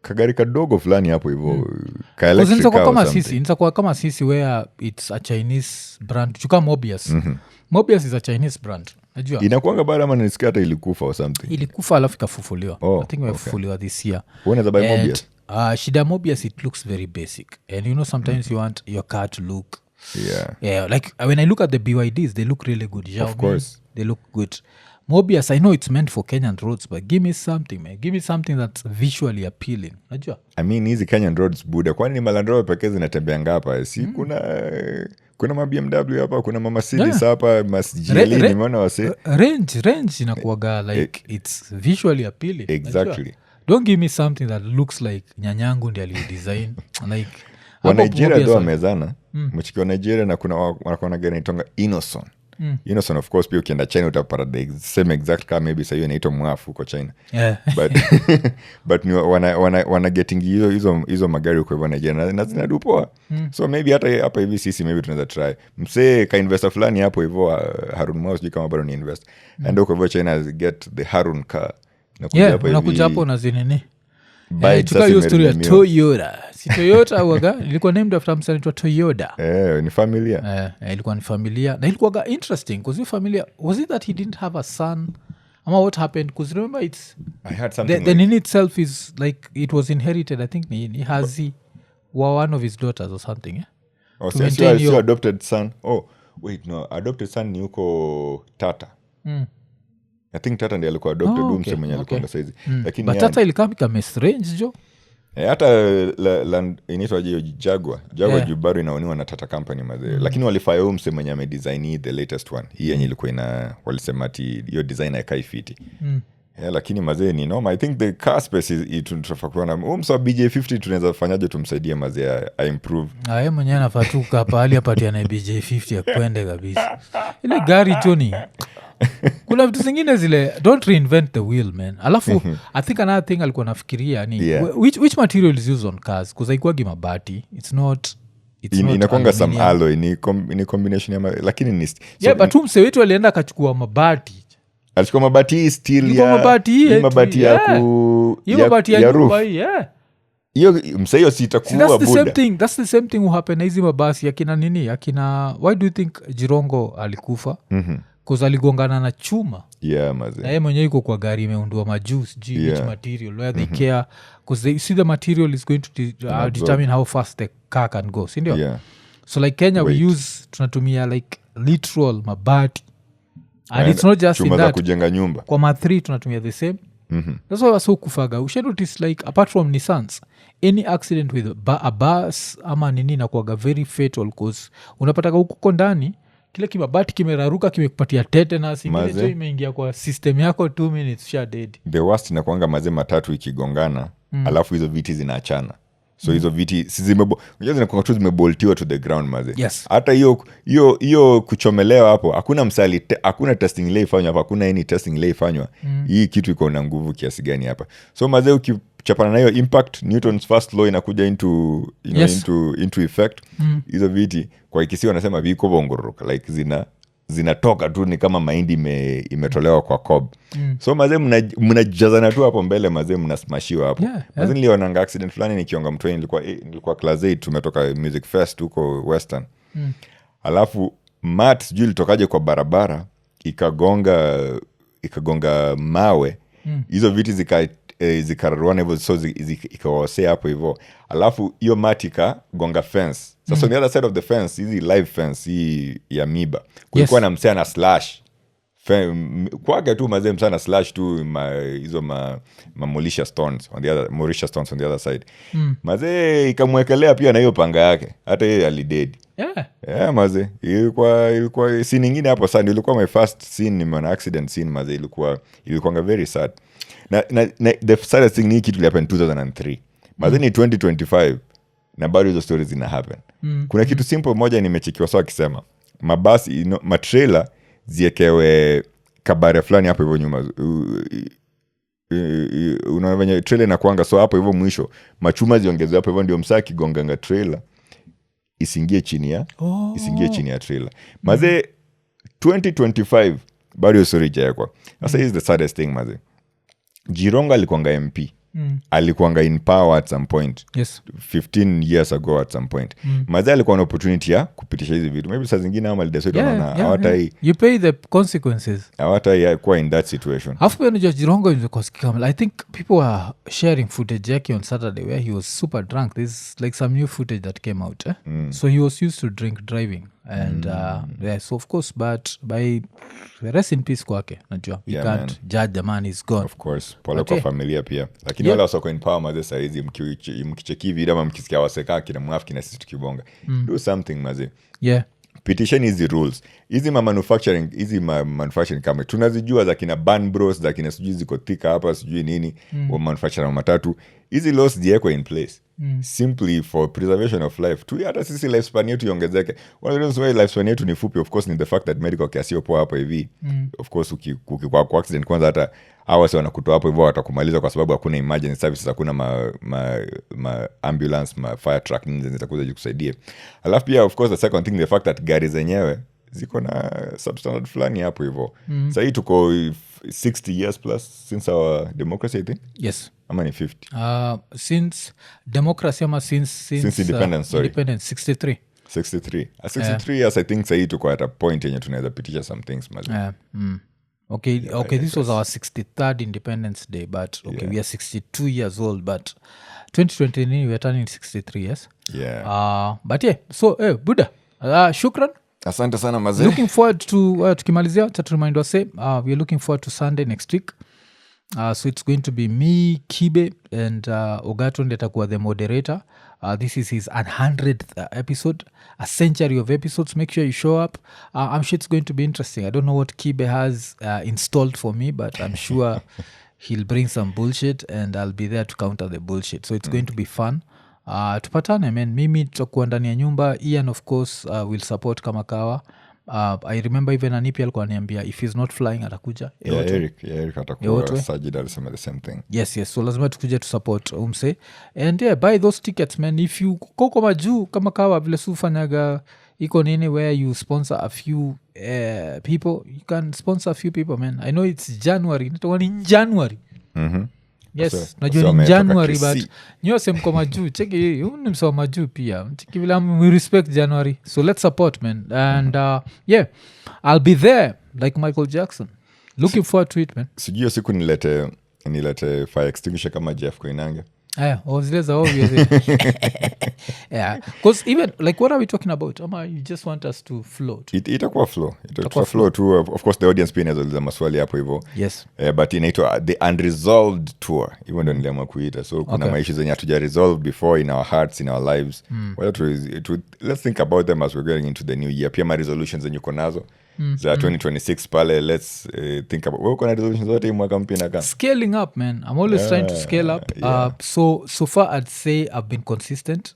kagari kadogo fulani hapo hivyo. Ka electric car or something. Inza kama sisi where it's a Chinese brand. Chuka Mobius. Mobius is a Chinese brand. Najua. Inakuanga bara ama nisikia hata ilikufa or something. Ilikufa alafu ikafufuliwa. I think imefufuliwa this year. Unaweza buy Mobius? Shida Mobius, it looks very basic. And you know sometimes you want your car to look. Yeah, like when I look at the BYDs, they look really good. Of course. They look good. Mobius, I know it's meant for Kenyan roads, but give me something, man. Give me something that's visually appealing. Najua? I mean, hizi Kenyan roads buda. Kwani ni Land Rover pekee zinatembea hapa? Si kuna ma BMW hapa, kuna ma Mercedes hapa, GLE nimeona wase. Range inakuwaga like it's visually appealing. Exactly. Najua? Don't give me something that looks like nyanyangu ndiye alidesign. Like wa Nigeria do amezana. Mchiki wa Nigeria na kuna wanakuwa na gari inaitwa Innocent. Innocent, of course, pia ukienda China utapata the same exact car, maybe sahiyo inaitwa mwafu huko China. But wana getting hizo magari huko hivyo Nigeria na zinadupoa. So maybe hata hapa hivi sisi maybe tunaweza try. Msee ka investor fulani hapo hivyo Harun Mwao, sijui kama bado ni invest. And huko hivyo China get the Harun car. Unakuja hapo na zinini. Tuka hiyo story ya Toyota. Si Toyota waga ilikuwa named after msanii Toyota. Ni familia. Ilikuwa ni familia. Na ilikuwa interesting because familia, was it that he didn't have a son? Ama what happened? Because remember I heard something the Nini itself is like it was inherited. I think he has one of his daughters or something. Yeah? Oh, so adopted son. Oh, wait, no. Adopted son ni huko Tata. I think Tata ndiye alikuwa adopted mse mwenye alikuwa saizi. Lakini but Tata ilikamika mesrange jo. Hata inaitwa Jaguar Jubaru inaoniwa na Tata company mazee. Lakini walifanya huyo mse mwenye amedesign the latest one. Hii yenye ilikuwa walisema ati hiyo design haikai fiti. Lakini mazee ni noma. I think the car space is tunafakuna. Msa BJ50 tunaweza fanyaje tumsaidie mazee improve. Yeye mwenyewe anafatuka pahali apatia na BJ50 ya kwende kabisa. Ile gari Johnny. Kuna vitu zingine zile don't reinvent the wheel, man. Alafu I think another thing alikuwa nafikiria ni which material is used on cars, because haikuwagi mabati. It's not inakwanga some alloy ni combination ya lakini ni but mse wetu alienda akachukua mabati. Alichukua mabati steel ya mabati ya roof. Hiyo msayo sitakuwa buda. That's the same thing who happened hizi mabasi yakina nini yakina. Why do you think Jirongo alikufa? Because aligongana na chuma. Maze. Na yeye mwenyewe yuko kwa gari imeundua majuice which material where they care, because they see the material is going to determine how fast the car can go, si ndio? So like Kenya we use tunatumia like literal mabati, and it's not just chuma in that za kujenga nyumba. Kwa ma3 tunatumia the same. That's why so kufaga. You should notice like apart from Nissans, any accident with a bus ama nini na kuaga very fatal, because unapataka huko ndani kile kibabati kimeraruka kimekupatia tetanus, ingine imeingia kwa system yako 2 minutes sha dead. The worst inakuanga mazee matatu ikigongana alafu hizo viti zinaachana. So hizo viti zinakuanga tu zimeboltiwa to the ground mazee. Hata hiyo kuchomelewa hapo hakuna msali, hakuna testing ile ifanywa hapa, hakuna any testing ile ifanywa. Hii kitu iko na nguvu kiasi gani hapa. So mazee ukichapana na hiyo impact, Newton's first law inakuja into effect. Hizo viti kwa ikisi wanasema viko bongoroka, like zinatoka tu ni kama mahindi imetolewa kwa cob. So mazee mnajazana tu hapo mbele mazee mnasmashiwa hapo. Mazee nilionanga accident fulani nikionga mtweni, nilikuwa class 8 tumetoka music fest huko Western. Alafu mat sijui ilitokaje kwa barabara ikagonga mawe. Hizo viti zikaruana hivyo, so ikawasea hapo hivyo. Alafu hiyo matika gonga fence. Sasa on the other side of the fence, hizi live fence hii ya miba, kulikuwa na msea na slash kwaga tu mazee msana slash tu hizo Mauritius stones on the other side. Mazee ikamwekelea pia na hiyo panga yake, hata yeye alidedi. Mazee ilikuwa scene nyingine hapo sana. Ilikuwa my first scene, nimeona accident scene mazee. Ilikuwa very sad. Na the saddest thing ni kitu happen 2003 mazee. Ni 2025 na bado hizo stories zina happen. Kuna kitu simple moja nimechekiwa sawa akisema mabasi matrailer ziekewe kabare fulani hapo hivyo nyuma. Unaona trailer inakuanga so hapo hivyo mwisho machuma ziongezwe hapo hivyo, ndio msaa kigonganga trailer isingie chini ya trailer. Mazee 2025 bado story jaekwa. Sasa is the saddest thing mazee. Jironga alikuanga MP. Alikuanga in power at some point. 15 years ago at some point. Mazee alikuwa na opportunity ya kupitisha hizi vitu. Maybe saa zingine ama lideswetu wanaona you pay the consequences. Hawata kuwa in that situation. Afu unajua Jirongo I think people were sharing footage yake on Saturday where he was super drunk. There's like some new footage that came out. So he was used to driving. And so of course, but by rest in peace kwake, najua we can't judge the man, is gone. Of course, pole kwa familia pia. Lakini wala wasoko in power mazee saizi mkicheki video ama mkisikia waseka kina mwafiki na sisi tukibonga. Do something mazee. Petition hizi rules. Hizi manufacturing kama tunazijua za kina Ban Bros, za kina sijui ziko thika hapa sijui nini, wa manufacturer matatu. Hizi laws ziekwe in place. Simply for preservation of life. Tu hata sisi lifespan yetu iongezeke. One of the reasons why lifespan yetu ni fupi, of course, ni the fact that medical care sio poa hapo hivi. Of course, ukikuwa kwa accident kwanza hata hawa si wanakutoa hapo hivyo watakumaliza kwa sababu hakuna emergency services, hakuna ma ambulance, ma fire truck nini zitakuja kukusaidia. Alafu pia of course the second thing, the fact that gari zenyewe ziko na substandard fulani hapo hivyo. Sasa hii tuko 60 years plus since our democracy, I think. Yes. Ama ni 50? Since democracy ama since independence, sorry. Independence, 63. 63 years, I think sahii tuko at a point yenye tunaweza pitisha some things mazi. Okay, this was our 63rd Independence Day, but we are 62 years old, but 2020 we are turning 63 years. But so Buddha, shukran. Asante sana mazi. Looking forward to tukimalizia to remind us we are looking forward to Sunday next week. So it's going to be me, Kibe, and Ogato ndetakuwa the moderator. This is his 100th episode, a century of episodes. Make sure you show up. I'm sure it's going to be interesting. I don't know what Kibe has installed for me, but I'm sure he'll bring some bullshit and I'll be there to counter the bullshit. So it's going to be fun. Tupatane, man. Mimi tutakuwa ndani ya nyumba. Ian, of course, will support kama kawa. I remember even Anipi alikuwa niambia if he's not flying atakuja. Eric atakuwa. Sajid alisema the same thing. Yes, so lazima tukuje to support umse. And buy those tickets, man. If you koko majuu kama kawa vile sufanyaga iko nini where you sponsor a few people, you can sponsor a few people, man. I know it's January. Nitakuwa ni January. Yes, najua ni January, but nyose mko majuu. Cheki ni msawa majuu pia. Cheki vile we respect January. So let's support, man. And I'll be there like Michael Jackson. Looking forward to it, man. Sijui siku nilete fire extinguisher kama Jeff Koinange. Zileza obvious. Because even like what are we talking about? You just want us to float. Itakuwa flow. Itakuwa flow too. Of course the audience pia inaweza maswali hapo hivyo. Yes. But inaitwa the unresolved tour. Even ndio niliamua kuita. So kuna maisha zenye hatuja resolve before in our hearts, in our lives. Let's think about them as we're going into the new year. Pia ma resolutions zenye uko nazo. Za 2026 pale, let's think about wewe kuna resolutions zote mwaka mpya na scaling up, man. I'm always trying to scale up. So far I'd say I've been consistent.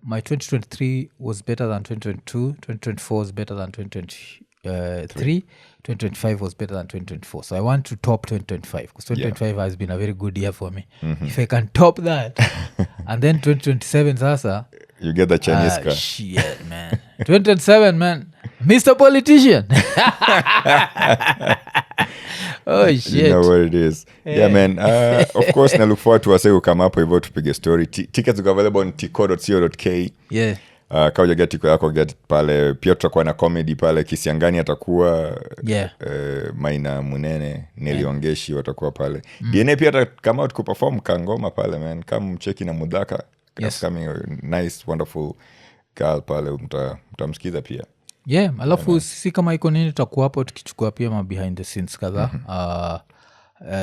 My 2023 was better than 2022. 2024 was better than 2023. 2025 was better than 2024. So I want to top 2025 because 2025 has been a very good year for me. If I can top that, and then 2027 sasa, you get the Chinese car. Shit, man. 2027, man. Mr. Politician. Oh, shit. You know what it is. Yeah, man. Of course, na look forward to wase come up hivyo tupige story. Tickets are available on tico.co.ke. Yeah. Kama get tiko yako get pale. Pia tutakuwa na comedy pale. Kisiangani atakuwa. Yeah. Maina Munene, Nelly Ongeshi watakuwa pale. DNA pia atakama out kuperform kangoma pale, man. Kama mcheki na Mudhaka. Yes. Coming nice, wonderful girl pale. Mtamsikiza pia. Yeah, alafu sisi kama iko nini tutakuwa hapo tukichukua pia ma behind the scenes kadhaa.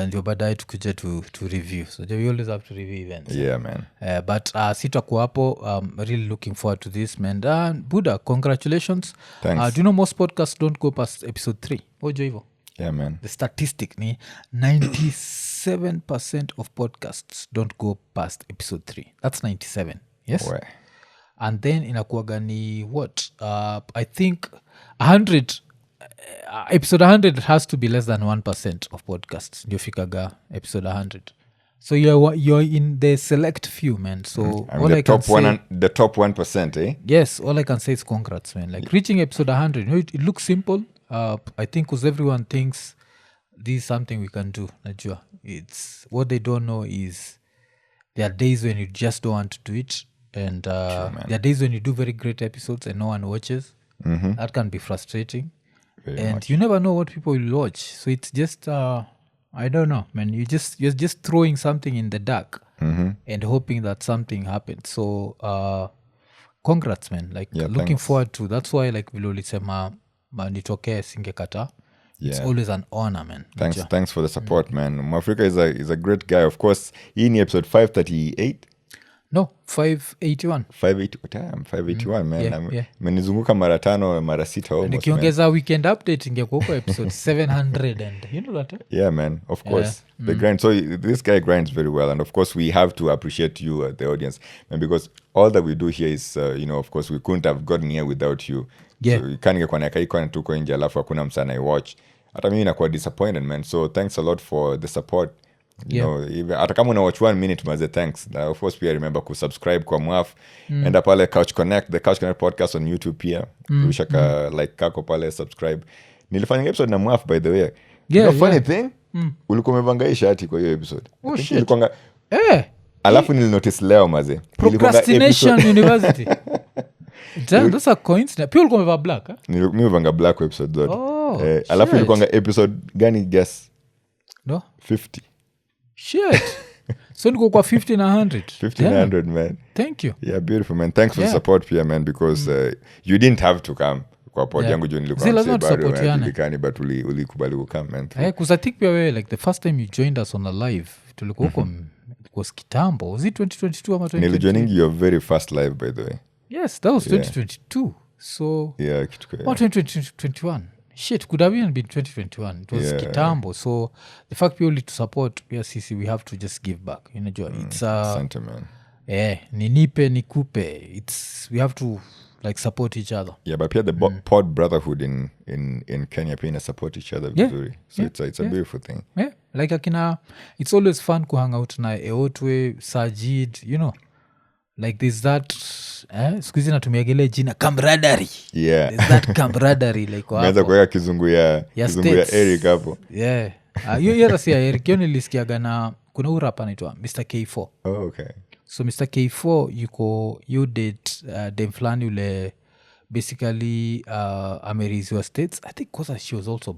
Ndio baadaye tukuje to review. So we always have to review events. Yeah, man. But sitakuwa hapo. Really looking forward to this, man. Buddha, congratulations. Thanks. Do you know most podcasts don't go past episode 3? Ojo hivyo. Yeah, man. The statistic ni 97% of podcasts don't go past episode 3. That's 97. Yes? Where? And then inakuwaga ni what? I think 100... episode 100 has to be less than 1% of podcasts ndio fikaga episode 100. So you're in the select few, man. So all I can say, the top 1%, eh? Yes, all I can say is congrats, man. Like reaching episode 100, you know, it looks simple. I think because everyone thinks this is something we can do. Najua. It's what they don't know is there are days when you just don't want to do it, and there are days when you do very great episodes and no one watches. That can be frustrating. Very much. You never know what people will watch, so it's just I don't know, man. You're just throwing something in the dark and hoping that something happens. So congrats, man. Like looking forward to. That's why like vilolisema nitokee singekata. It's always an honor, man. Thanks for the support, man. Mwafrika is a great guy. Of course, hii ni episode 538. No, 581. 581, man. Yeah. Menizunguka mara 5 mara 6 almost. Nikiongeza weekend update ingekuwa kwa episode 700 and you know that? Yeah, man. Of course. The grind. So this guy grinds very well, and of course we have to appreciate you, the audience, and because all that we do here is, of course we couldn't have gotten here without you. Yeah. So kaningekuwa nakaiko na tuko nje alafu hakuna msana I watch. Hata mimi nakuwa disappointed, man. So thanks a lot for the support. You know, hata kama una watch 1 minute maze, thanks. Of course pia remember kusubscribe kwa Mwaf. Enda pale Couch Connect, the Couch Connect podcast on YouTube pia. Ushaka like kako pale, subscribe. Nilifanya episode na Mwaf, by the way. Funny thing, ulikuwa umevanga shati kwa hiyo episode. Oh shit. Ilikuwa alafu nilinotice leo maze. Procrastination University. That's a coincidence. Pia ulikuwa umevaa black, Mimi nimevanga black kwa episode zote. Alafu ilikuwa episode gani guess? No? 50. Shit. So niko kwa 50 na 100. 50 na 100, man. Thank you. Yeah, beautiful, man. Thanks for the support pia, man, because you didn't have to come kwa pod yangu juu nilikuwa msebari but ulikubali kukam, man. Because I think we like the first time you joined us on a live tulikuwa huko it was kitambo. Was it 2022 ama 2023? Nilijoining your very first live, by the way. Yes, that was 2022. So kitu kwa 2021. Shit, could have even been 2021. It was kitambo. So the fact we only to support PSCC, we have to just give back. You know, it's Santa, man. Ninipe nikupe. We have to like support each other. Yeah, but pia the pod brotherhood in Kenya pia support each other vizuri. So it's a beautiful thing. Yeah, like it's always fun to hang out na Eotwe, Sajid, you know. Like there's that sikuizi natumiagele jina camaraderie. Yeah. There's that camaraderie like Meza kuweka kizungu ya Eric hapo. Yeah. Hiyo rasi ya Eric, hiyo nilisikiaga na kuna urapa anaitwa Mr. K4. Oh, okay. So Mr. K4 you did dem flani ule basically ameriziwa states. I think because she was also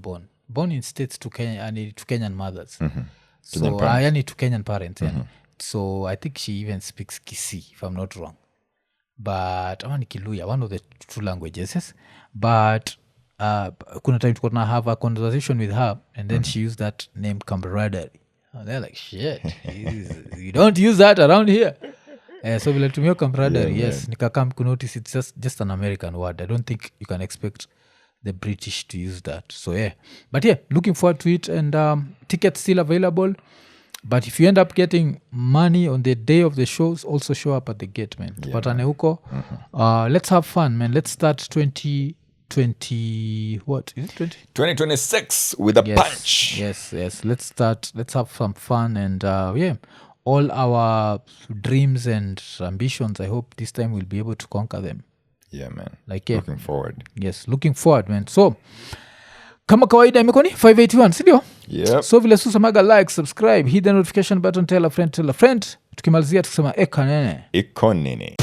born in states to Kenyan mothers. So yani to Kenyan parents. So I think she even speaks Kisii, if I'm not wrong. But ama ni Kiluya, one of the two languages. Yes? But kuna time tuko na have a conversation with her, and then she used that name camaraderie. And they're like, shit, you don't use that around here. So vile tumio camaraderie, yes. Nikakam kunotice it's just an American word. I don't think you can expect the British to use that. So yeah. But yeah, looking forward to it, and tickets still available. But if you end up getting money on the day of the shows, also show up at the gate, man. Tupatane huko. Let's have fun, man. Let's start 2020. What is it? 2026 with a punch. Yes. Let's have some fun, and all our dreams and ambitions. I hope this time we'll be able to conquer them. Yeah, man. Looking forward. Yes, looking forward, man. So kama kawaida imekuwa ni 581, sindio? Yep. So vile susemaga like, subscribe, hit the notification button, tell a friend. Tukimalizia tukisema eka nene. Iko nini.